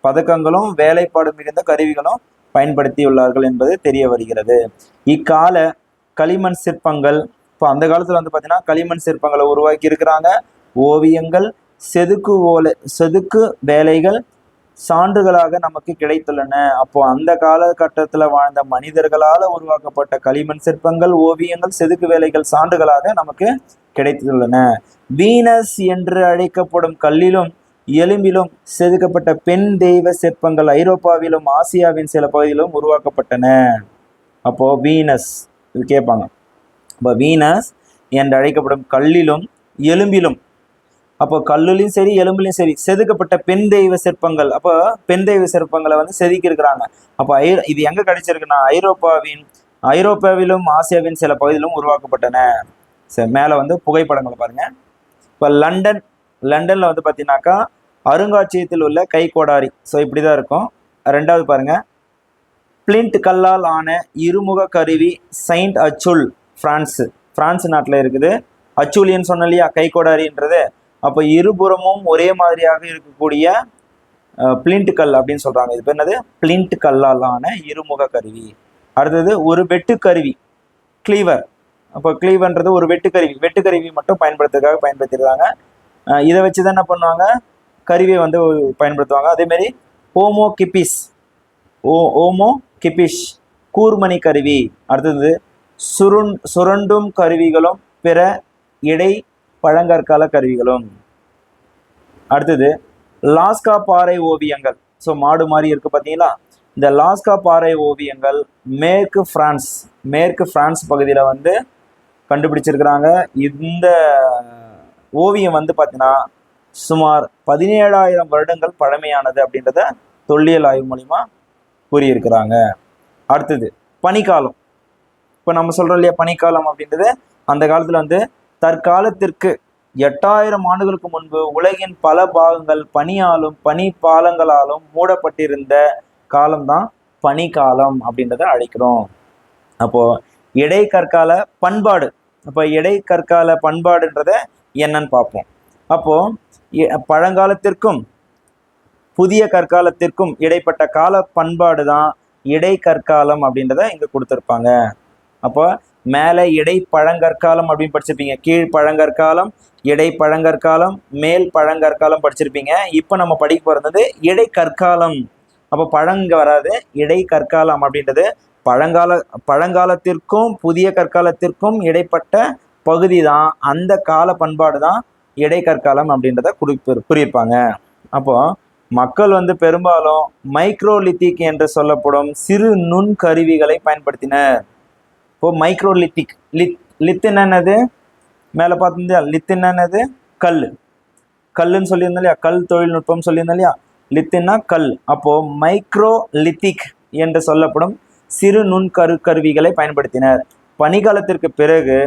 பதக்கங்களும் வேலைப்பாடு மிகுந்த கருவிகளும் பயன்படுத்தியுள்ளார்கள் என்பது தெரிய வருகிறது. இக்கால களிமண் சிற்பங்கள், இப்போ அந்த காலத்துல வந்து பாத்தீங்கன்னா களிமண் சிற்பங்களை உருவாக்கி இருக்கிறாங்க. ஓவியங்கள், செதுக்கு வேலைகள் சான்றுகளாக நமக்கு கிடைத்துள்ளன. அப்போ அந்த காலகட்டத்தில் வாழ்ந்த மனிதர்களால் உருவாக்கப்பட்ட களிமண் சிற்பங்கள், ஓவியங்கள், செதுக்கு வேலைகள் சான்றுகளாக நமக்கு கிடைத்துள்ளன. வீனஸ் என்று அழைக்கப்படும் கல்லிலும் எலும்பிலும் செதுக்கப்பட்ட பெண் தெய்வ சிற்பங்கள் ஐரோப்பாவிலும் ஆசியாவின் சில பகுதியிலும் உருவாக்கப்பட்டன. அப்போ வீனஸ் இது கேட்பாங்க. இப்போ வீனஸ் என்று அழைக்கப்படும் கல்லிலும் எலும்பிலும், அப்போ கல்லுலையும் சரி எலும்புலையும் சரி செதுக்கப்பட்ட பெண் தெய்வ சிற்பங்கள். அப்போ பெண் தெய்வ சிற்பங்களை வந்து செதுக்கி இருக்கிறாங்க. அப்போ இது எங்க கிடைச்சிருக்குன்னா ஐரோப்பாவிலும் ஆசியாவின் சில பகுதியிலும் உருவாக்கப்பட்டன. சரி, மேலே வந்து புகைப்படங்களை பாருங்க. இப்போ லண்டன்ல வந்து பார்த்தீங்கன்னாக்கா அருங்காட்சியகத்தில் உள்ள கை கோடாரி. ஸோ இப்படிதான் இருக்கும். ரெண்டாவது பாருங்க, பிளிண்ட் கல்லால் ஆன இருமுக கருவி செயின்ட் அச்சுல், பிரான்ஸ் நாட்டில் இருக்குது. அச்சுலியன் சொன்ன இல்லையா கை கோடாரின்றது. அப்போ இருபுறமும் ஒரே மாதிரியாக இருக்கக்கூடிய பிளிண்ட் கல் அப்படின்னு சொல்றாங்க. இது பேர் என்னது, பிளிண்ட் கல்லால் ஆன இருமுக கருவி. அடுத்தது ஒரு வெட்டுக்கருவி, கிளீவர். அப்போ கிளீவர்ன்றது ஒரு வெட்டுக்கருவி மட்டும் பயன்படுத்திருக்காங்க. இதை வச்சுதான் என்ன பண்ணுவாங்க, கருவியை வந்து பயன்படுத்துவாங்க. அதே மாதிரி ஹோமோ கிபிஷ் கூர்மணி கருவி. அடுத்தது சுரண்டும் கருவிகளும் பிற இடை பழங்கற்கால கருவிகளும். அடுத்தது லாஸ்கா பாறை ஓவியங்கள். ஸோ மாடு மாதிரி இருக்கு பார்த்தீங்களா. இந்த லாஸ்கா பாறை ஓவியங்கள் மேற்கு பிரான்ஸ் பகுதியில் வந்து கண்டுபிடிச்சிருக்கிறாங்க. இந்த ஓவியம் வந்து பார்த்தீங்கன்னா சுமார் 17,000 வருடங்கள் பழமையானது அப்படின்றத தொல்லியல் ஆய்வு மூலிமா கூறியிருக்கிறாங்க. அடுத்தது பனிக்காலம். இப்போ நம்ம சொல்றோம் இல்லையா பனிக்காலம் அப்படின்றது, அந்த காலத்தில் வந்து தற்காலத்திற்கு 8,000 ஆண்டுகளுக்கு முன்பு உலகின் பல பாகங்கள் பனியாலும் பனிப்பாலங்களாலும் மூடப்பட்டிருந்த காலம்தான் பனிக்காலம் அப்படின்றத அழைக்கிறோம். அப்போ இடைக்கற்கால பண்பாடு. அப்போ இடைக்கற்கால பண்பாடுன்றத என்னன்னு பார்ப்போம். அப்போ பழங்காலத்திற்கும் புதிய கற்காலத்திற்கும் இடைப்பட்ட கால பண்பாடு தான் இடைக்கற்காலம் அப்படின்றத இங்க கொடுத்துருப்பாங்க. அப்போ மேலே இடை பழங்கற்காலம் அப்படின்னு படிச்சிருப்பீங்க. கீழ் பழங்கற்காலம், இடை பழங்கற்காலம், மேல் பழங்கற்காலம் படிச்சிருப்பீங்க. இப்போ நம்ம படிக்க போகிறது இடைக்கற்காலம். அப்போ பழங்க வராது, இடைக்கற்காலம் அப்படின்றது பழங்காலத்திற்கும் புதிய கற்காலத்திற்கும் இடைப்பட்ட பகுதி தான். அந்த கால பண்பாடு தான் இடைக்கற்காலம் அப்படின்றத குறிப்பிருப்பாங்க. அப்போ மக்கள் வந்து பெரும்பாலும் மைக்ரோலித்திக் என்று சொல்லப்படும் சிறு நுண் கருவிகளை பயன்படுத்தினர். இப்போ மைக்ரோலித்திக், லித் என்னது, மேலே பார்த்துருந்தா லித் என்னது, கல், கல்லுன்னு சொல்லியிருந்தோம் இல்லையா, கல் தொழில்நுட்பம் சொல்லியிருந்தோம் இல்லையா, லித்துன்னா கல். அப்போ மைக்ரோலித்திக் என்று சொல்லப்படும் சிறு நுண் கருவிகளை பயன்படுத்தினர். பனிக்காலத்திற்கு பிறகு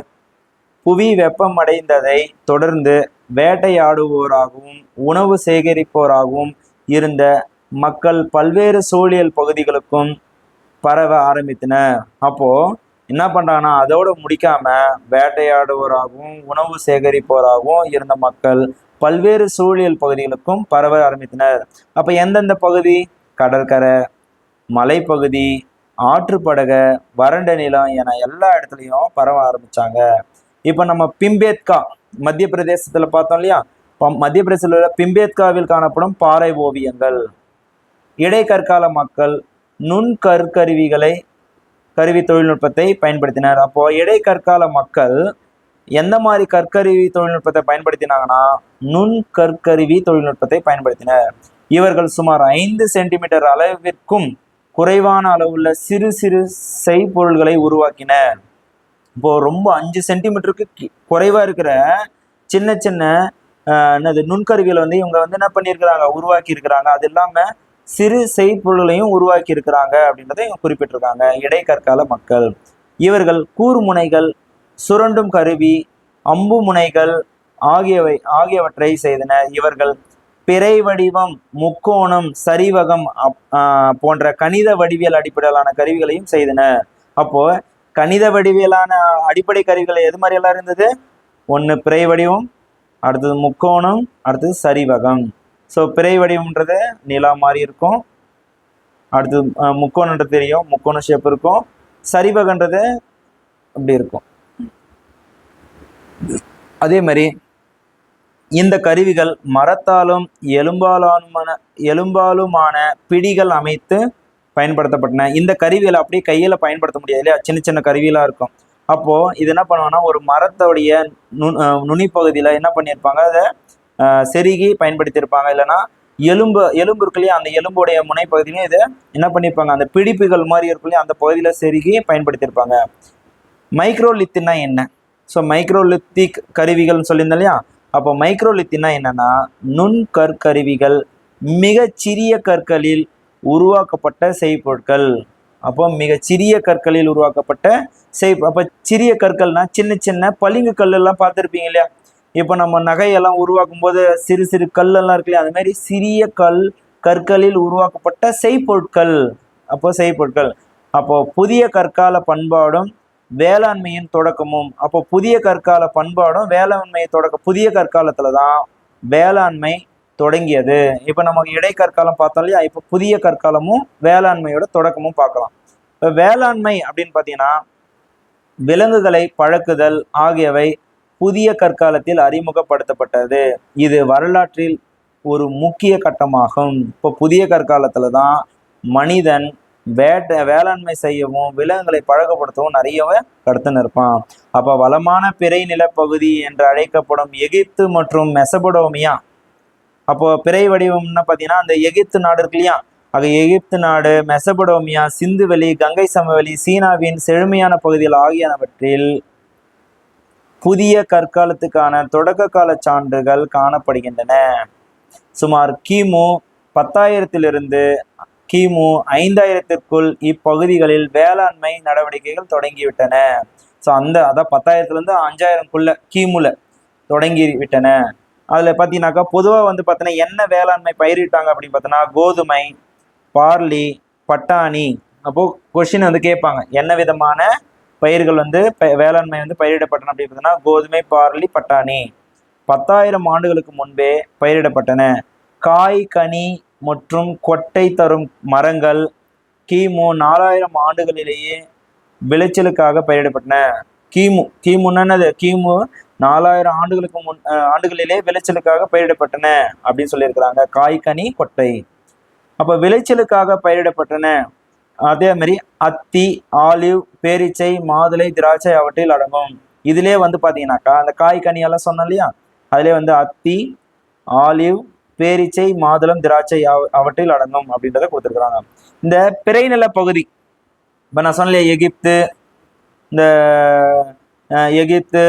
புவி வெப்பமடைந்ததை தொடர்ந்து வேட்டையாடுவோராகவும் உணவு சேகரிப்போராகவும் இருந்த மக்கள் பல்வேறு சூழியல் பகுதிகளுக்கும் பரவ ஆரம்பித்தனர். அப்போ என்ன பண்றாங்கன்னா, அதோடு முடிக்காம வேட்டையாடுவோராகவும் உணவு சேகரிப்போராகவும் இருந்த மக்கள் பல்வேறு சூழியல் பகுதிகளுக்கும் பரவ ஆரம்பித்தனர். அப்ப எந்தெந்த பகுதி? கடற்கரை, மலைப்பகுதி, ஆற்றுப்படுகை, வறண்ட நிலம் என எல்லா இடத்துலையும் பரவ ஆரம்பிச்சாங்க. இப்போ நம்ம பிம்பேத்கா மத்திய பிரதேசத்துல பார்த்தோம் இல்லையா, மத்திய பிரதேசத்தில் உள்ள பிம்பேத்காவில் காணப்படும் பாறை ஓவியங்கள். இடைக்கற்கால மக்கள் நுண் கருவி தொழில்நுட்பத்தை பயன்படுத்தினர். அப்போ இடைக்கற்கால மக்கள் எந்த மாதிரி கற்கருவி தொழில்நுட்பத்தை பயன்படுத்தினாங்கன்னா, நுண் கற்கருவி தொழில்நுட்பத்தை பயன்படுத்தினர். இவர்கள் சுமார் 5 சென்டிமீட்டர் அளவிற்கும் குறைவான அளவுள்ள சிறு சிறு செய்பொருள்களை உருவாக்கினர். இப்போ ரொம்ப 5 சென்டிமீட்டருக்கு குறைவா இருக்கிற சின்ன சின்ன என்னது நுண்கருவிகளை வந்து இவங்க வந்து என்ன பண்ணியிருக்கிறாங்க, உருவாக்கி இருக்கிறாங்க. அது இல்லாம சிறு செய்பொருளையும் உருவாக்கி இருக்கிறாங்க அப்படின்றத இவங்க குறிப்பிட்டிருக்காங்க. இடைக்கற்கால மக்கள் இவர்கள் கூர்முனைகள், சுரண்டும் கருவி, அம்பு முனைகள் ஆகியவற்றை செய்தனர். இவர்கள் பிறை வடிவம், முக்கோணம், சரிவகம் போன்ற கணித வடிவியல் அடிப்படையிலான கருவிகளையும் செய்தனர். அப்போ கணித வடிவியலான அடிப்படை கருவிகள் எது மாதிரி எல்லாம் இருந்தது? ஒன்று பிறை வடிவம், அடுத்தது முக்கோணம், அடுத்தது சரிவகம். ஸோ பிறை வடிவம்ன்றது நிலா மாதிரி இருக்கும், அடுத்தது முக்கோணன்றது தெரியும், முக்கோண ஷேப் இருக்கும், சரிவகன்றது அப்படி இருக்கும். அதே மாதிரி இந்த கருவிகள் மரத்தாலும் எலும்பாலுமான பிடிகள் அமைத்து பயன்படுத்தப்பட்டன. இந்த கருவிகளை அப்படியே கையில் பயன்படுத்த முடியாது இல்லையா, சின்ன சின்ன கருவியெல்லாம் இருக்கும். அப்போ இது என்ன பண்ணுவாங்கன்னா, ஒரு மரத்தோடைய நுனிப்பகுதியில் என்ன பண்ணியிருப்பாங்க, அதை செருகி பயன்படுத்தியிருப்பாங்க. இல்லைன்னா எலும்பு இருக்குல்லையே, அந்த எலும்புடைய முனைப்பகுதியிலையும் இதை என்ன பண்ணியிருப்பாங்க, அந்த பிடிப்புகள் மாதிரி இருக்குல்லையே அந்த பகுதியில் செருகி பயன்படுத்தியிருப்பாங்க. மைக்ரோலித்துனா என்ன? ஸோ மைக்ரோலித்திக் கருவிகள்னு சொல்லியிருந்தோம் இல்லையா. அப்போ மைக்ரோலித்தினா என்னன்னா, நுண் கற்கருவிகள், மிகச்சிறிய கற்களில் உருவாக்கப்பட்ட செய்பொருட்கள். அப்போ மிகச்சிறிய கற்களில் உருவாக்கப்பட்ட அப்போ சிறிய கற்கள்னா சின்ன சின்ன பளிங்கு கல் எல்லாம் பார்த்துருப்பீங்க இல்லையா. இப்போ நம்ம நகையெல்லாம் உருவாக்கும் போது சிறு சிறு கல்லெல்லாம் இருக்கு இல்லையா, அது மாதிரி சிறிய கற்களில் உருவாக்கப்பட்ட செய்பொருட்கள். அப்போ புதிய கற்கால பண்பாடும் வேளாண்மையின் தொடக்கமும். அப்போ புதிய கற்கால பண்பாடும் வேளாண்மையை புதிய கற்காலத்துல தான் வேளாண்மை தொடங்கியது. இப்போ நமக்கு இடைக்கற்காலம் பார்த்தோம் இல்லையா, இப்போ புதிய கற்காலமும் வேளாண்மையோட தொடக்கமும் பார்க்கலாம். இப்போ வேளாண்மை அப்படின்னு பார்த்தீங்கன்னா, விலங்குகளை பழக்குதல் ஆகியவை புதிய கற்காலத்தில் அறிமுகப்படுத்தப்பட்டது. இது வரலாற்றில் ஒரு முக்கிய கட்டமாகும். இப்போ புதிய கற்காலத்துல தான் மனிதன் வேளாண்மை செய்யவும் விலங்குகளை பழக்கப்படுத்தவும் நிறையவே கருத்துன்னு இருப்பான். அப்போ வளமான பிறை நிலப்பகுதி என்று அழைக்கப்படும் எகிப்து மற்றும் மெசபடோமியா, அப்போ பிறை வடிவம்னா பார்த்தீங்கன்னா அந்த எகிப்து நாடு இருக்கு இல்லையா, ஆக எகிப்து நாடு, மெசபடோமியா, சிந்துவெளி, கங்கை சமவெளி, சீனாவின் செழுமையான பகுதிகள் ஆகியனவற்றில் புதிய கற்காலத்துக்கான தொடக்க கால சான்றுகள் காணப்படுகின்றன. சுமார் கிமு 10,000 கிமு 5,000 இப்பகுதிகளில் வேளாண்மை நடவடிக்கைகள் தொடங்கிவிட்டன. ஸோ அதான் 10,000 5,000 கிமுல தொடங்கி விட்டன. அதில் பார்த்தீங்கன்னாக்கா பொதுவாக வந்து பார்த்தீங்கன்னா என்ன வேளாண்மை பயிரிட்டாங்க அப்படின்னு பார்த்தோன்னா, கோதுமை, பார்லி, பட்டாணி. அப்போது கொஷின் வந்து கேட்பாங்க, என்ன விதமான பயிர்கள் வந்து வேளாண்மை வந்து பயிரிடப்பட்டன அப்படின்னு பார்த்தோன்னா, கோதுமை, பார்லி, பட்டாணி 10,000 ஆண்டுகளுக்கு முன்பே பயிரிடப்பட்டன. காய், கனி மற்றும் கொட்டை தரும் மரங்கள் கிமு 4,000 ஆண்டுகளிலேயே விளைச்சலுக்காக பயிரிடப்பட்டன. கிமுன்னது கிமு 4,000 ஆண்டுகளிலே விளைச்சலுக்காக பயிரிடப்பட்டன அப்படின்னு சொல்லியிருக்கிறாங்க. காய், கனி, கொட்டை. அப்போ விளைச்சலுக்காக பயிரிடப்பட்டன. அதே மாதிரி அத்தி, ஆலிவ், பேரீச்சை, மாதுளை, திராட்சை அவற்றில் அடங்கும். இதிலே வந்து பார்த்தீங்கன்னாக்கா அந்த காய் கனியெல்லாம் சொன்னோம் இல்லையா, அதிலே வந்து அத்தி, ஆலிவ், பேரீச்சை, மாதுளம், திராட்சை அவற்றில் அடங்கும் அப்படின்றத கொடுத்துருக்குறாங்க. இந்த பிறைநில பகுதி இப்போ நான் சொன்னேன் எகிப்து, இந்த எகிப்து,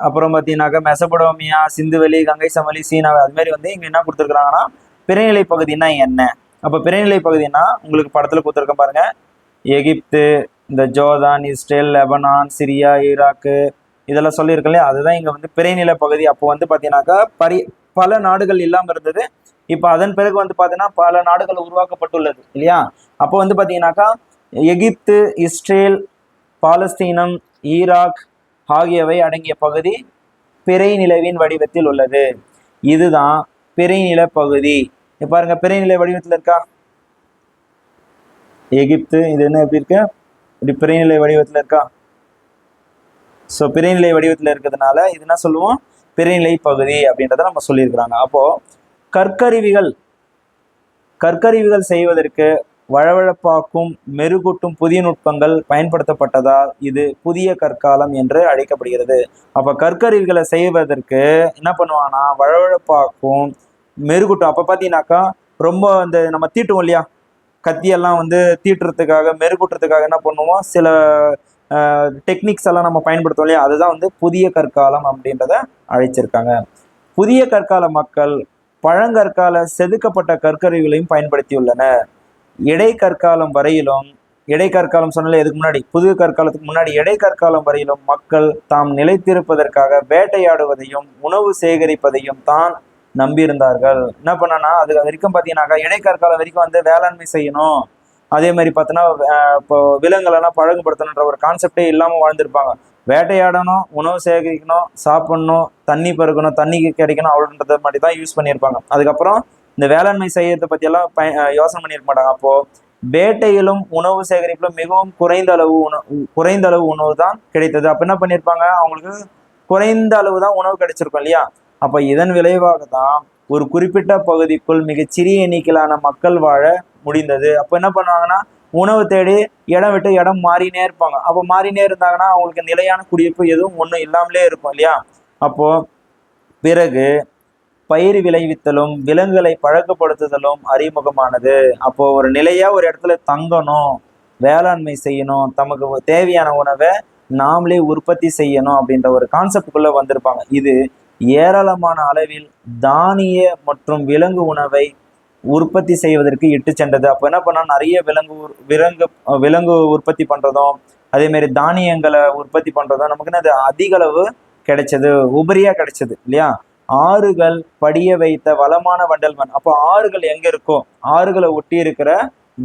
அப்புறம் பார்த்தீங்கன்னாக்கா மெசபடோமியா, சிந்துவெளி, கங்கை சமவெளி, சீனா, அது மாதிரி வந்து இங்கே என்ன கொடுத்துருக்குறாங்கன்னா பிறைநிலை பகுதினா என்ன. அப்போ பிறைநிலை பகுதினா உங்களுக்கு படத்தில் கொடுத்துருக்க பாருங்க, எகிப்து, இந்த Jordan, Israel, Lebanon, Syria, Iraq, இதெல்லாம் சொல்லியிருக்க இல்லையா, அதுதான் இங்கே வந்து பிறைநில பகுதி. அப்போ வந்து பார்த்தீங்கன்னாக்கா பல நாடுகள் இல்லாமல் இருந்தது. இப்போ அதன் பிறகு வந்து பார்த்தீங்கன்னா பல நாடுகள் உருவாக்கப்பட்டுள்ளது இல்லையா. அப்போ வந்து பார்த்தீங்கன்னாக்கா எகிப்து, இஸ்ரேல், பாலஸ்தீனம், ஈராக் ஆகியவை அடங்கிய பகுதி பிறைநிலவின் வடிவத்தில் உள்ளது. இதுதான் பிறைநில பகுதி. பாருங்க பிறைநிலை வடிவத்தில் இருக்கா எகிப்து, இது என்ன எப்படி இருக்கு, இப்படி பிறைநிலை வடிவத்தில் இருக்கா. ஸோ பிறைநிலை வடிவத்தில் இருக்கிறதுனால இது என்ன சொல்லுவோம், பிறைநிலை பகுதி அப்படின்றத நம்ம சொல்லியிருக்கிறாங்க. அப்போ கற்கருவிகள் செய்வதற்கு வழவழப்பாக்கும் மெருகூட்டும் புதிய நுட்பங்கள் பயன்படுத்தப்பட்டதால் இது புதிய கற்காலம் என்று அழைக்கப்படுகிறது. அப்போ கற்கருவிகளை செய்வதற்கு என்ன பண்ணுவாங்கன்னா வழவழப்பாக்கும் மெருகூட்டும். அப்போ பார்த்தீங்கன்னாக்கா ரொம்ப இந்த நம்ம தீட்டுவோம் இல்லையா, கத்தியெல்லாம் வந்து தீட்டுறதுக்காக மெருகூட்டுறதுக்காக என்ன பண்ணுவோம், சில டெக்னிக்ஸ் எல்லாம் நம்ம பயன்படுத்துவோம் இல்லையா, அதுதான் வந்து புதிய கற்காலம் அப்படின்றத அழைச்சிருக்காங்க. புதிய கற்கால மக்கள் பழங்கற்கால செதுக்கப்பட்ட கற்கருவிகளையும் பயன்படுத்தியுள்ளனர். இடைக்கற்காலம் வரையிலும், இடைக்கற்காலம் சொன்னாலே எதுக்கு முன்னாடி, புது கற்காலத்துக்கு முன்னாடி இடைக்கற்காலம் வரையிலும் மக்கள் தாம் நிலைத்திருப்பதற்காக வேட்டையாடுவதையும் உணவு சேகரிப்பதையும் தான் நம்பியிருந்தார்கள். என்ன பண்ணனா அது வரைக்கும் பார்த்தீங்கன்னாக்கா இடைக்கற்காலம் வரைக்கும் வந்து வேளாண்மை செய்யணும், அதே மாதிரி பார்த்தோன்னா இப்போ விலங்குகளெல்லாம் பழகுபடுத்தணுன்ற ஒரு கான்செப்டே இல்லாமல் வாழ்ந்திருப்பாங்க. வேட்டையாடணும், உணவு சேகரிக்கணும், சாப்பிடணும், தண்ணி பருகணும், தண்ணி கிடைக்கணும் அவ்வளோன்றத மாதிரி தான் யூஸ் பண்ணியிருப்பாங்க. அதுக்கப்புறம் இந்த வேளாண்மை செய்யறதை பற்றியெல்லாம் யோசனை பண்ணியிருக்க மாட்டாங்க. அப்போது வேட்டையிலும் உணவு சேகரிப்பிலும் மிகவும் குறைந்த அளவு உணவு தான் கிடைத்தது. அப்போ என்ன பண்ணியிருப்பாங்க, அவங்களுக்கு குறைந்த அளவு தான் உணவு கிடைச்சிருக்கும் இல்லையா. அப்போ இதன் விளைவாக தான் ஒரு குறிப்பிட்ட பகுதிக்குள் மிகச்சிறிய எண்ணிக்கையிலான மக்கள் வாழ முடிந்தது. அப்போ என்ன பண்ணுவாங்கன்னா உணவு தேடி இடம் விட்டு இடம் மாறினே இருப்பாங்க. அப்போ மாறினே இருந்தாங்கன்னா அவங்களுக்கு நிலையான குடியிருப்பு எதுவும் ஒன்றும் இல்லாமலே இருக்கும் இல்லையா. அப்போ பிறகு பயிர் விளைவித்தலும் விலங்குகளை பழக்கப்படுத்துதலும் அறிமுகமானது. அப்போ ஒரு நிலையா ஒரு இடத்துல தங்கணும், வேளாண்மை செய்யணும், தமக்கு தேவையான உணவை நாமளே உற்பத்தி செய்யணும் அப்படின்ற ஒரு கான்செப்டுக்குள்ள வந்திருப்பாங்க. இது ஏராளமான அளவில் தானிய மற்றும் விலங்கு உணவை உற்பத்தி செய்வதற்கு இட்டு சென்றது. அப்போ என்ன பண்ணா நிறைய விலங்கு உற்பத்தி பண்றதும் அதே மாதிரி தானியங்களை உற்பத்தி பண்றதும் நமக்கு என்ன அதிக அளவு கிடைச்சது, உபரியா கிடைச்சது இல்லையா. ஆறுகள் படிய வைத்த வளமான வண்டல் மண். அப்போ ஆறுகள் எங்க இருக்கோ ஆறுகளை ஒட்டி இருக்கிற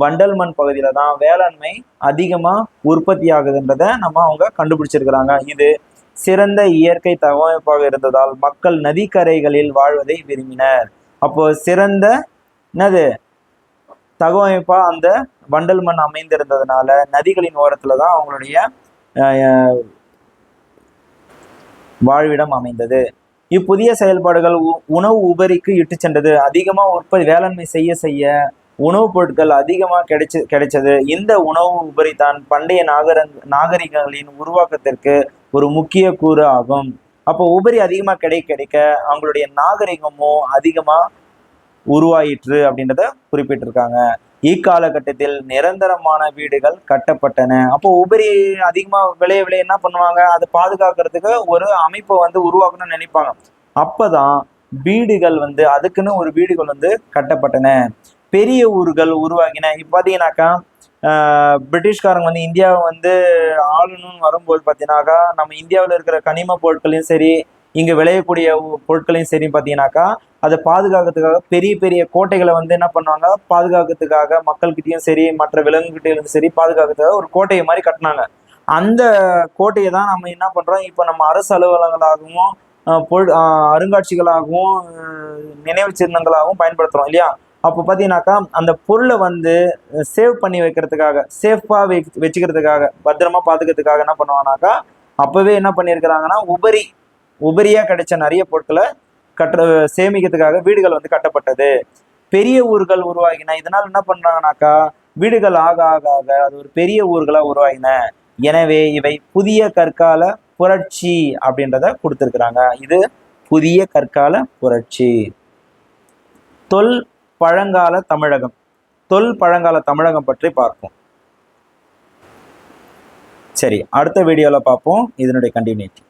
வண்டல் மண் பகுதியில தான் வேளாண்மை அதிகமா உற்பத்தி ஆகுதுன்றத அவங்க கண்டுபிடிச்சிருக்கிறாங்க. இது சிறந்த இயற்கை தகவமைப்பாக இருந்ததால் மக்கள் நதிக்கரைகளில் வாழ்வதை விரும்பினர். அப்போ சிறந்த என்னது தகவமைப்பா அந்த வண்டல் மண் அமைந்திருந்ததுனால நதிகளின் ஓரத்துல தான் அவங்களுடைய வாழ்விடம் அமைந்தது. இப்புதிய செயல்பாடுகள் உணவு உபரிக்கு இட்டு சென்றது. அதிகமா வேளாண்மை செய்ய செய்ய உணவுப் பொருட்கள் அதிகமா கிடைச்சது. இந்த உணவு உபரி தான் பண்டைய நாகரிகங்களின் உருவாக்கத்திற்கு ஒரு முக்கிய கூறு ஆகும். அப்போ உபரி அதிகமா கிடைக்க அவங்களுடைய நாகரிகமும் அதிகமா உருவாயிற்று அப்படின்றத குறிப்பிட்டிருக்காங்க. இக்காலகட்டத்தில் நிரந்தரமான வீடுகள் கட்டப்பட்டன. அப்போ உபரி அதிகமா விளைய என்ன பண்ணுவாங்க, அதை பாதுகாக்கிறதுக்கு ஒரு அமைப்பை வந்து உருவாக்கணும்னு நினைப்பாங்க. அப்பதான் வீடுகள் வந்து அதுக்குன்னு ஒரு வீடுகள் வந்து கட்டப்பட்டன, பெரிய ஊர்கள் உருவாகின. இப்ப பாத்தீங்கன்னாக்கா பிரிட்டிஷ்காரங்க வந்து இந்தியாவை வந்து ஆளணும்னு வரும்போது பார்த்தீங்கன்னாக்கா நம்ம இந்தியாவில் இருக்கிற கனிம பொருட்களையும் சரி இங்கே விளையக்கூடிய பொருட்களையும் சரி பார்த்தீங்கன்னாக்கா அதை பாதுகாக்கிறதுக்காக பெரிய பெரிய கோட்டைகளை வந்து என்ன பண்ணுவாங்க, பாதுகாக்கிறதுக்காக மக்கள்கிட்டையும் சரி மற்ற விலங்குகிட்டையும் சரி பாதுகாக்கிறதுக்காக ஒரு கோட்டையை மாதிரி கட்டினாங்க. அந்த கோட்டையை தான் நம்ம என்ன பண்ணுறோம், இப்போ நம்ம அரசு அலுவலகங்களாகவும் அருங்காட்சிகளாகவும் நினைவு சின்னங்களாகவும் பயன்படுத்துகிறோம் இல்லையா. அப்போ பார்த்தீங்கன்னாக்கா அந்த பொருளை வந்து சேவ் பண்ணி வைக்கிறதுக்காக, சேஃபாக வச்சுக்கிறதுக்காக, பத்திரமா பார்த்துக்கிறதுக்காக என்ன பண்ணுவாங்கனாக்கா அப்போவே என்ன பண்ணியிருக்கிறாங்கன்னா உபரியாக கிடைச்ச நிறைய பொருட்களை சேமிக்கிறதுக்காக வீடுகள் வந்து கட்டப்பட்டது. பெரிய ஊர்கள் உருவாகின. இதனால் என்ன பண்ணுறாங்கனாக்கா வீடுகள் ஆக ஆக ஆக அது ஒரு பெரிய ஊர்களாக உருவாகின. எனவே இவை புதிய கற்கால புரட்சி அப்படின்றத கொடுத்துருக்குறாங்க. இது புதிய கற்கால புரட்சி. தொல் பழங்கால தமிழகம், தொல் பழங்கால தமிழகம் பற்றி பார்ப்போம். சரி, அடுத்த வீடியோவில் பார்ப்போம் இதனுடைய கண்டினியூட்டி.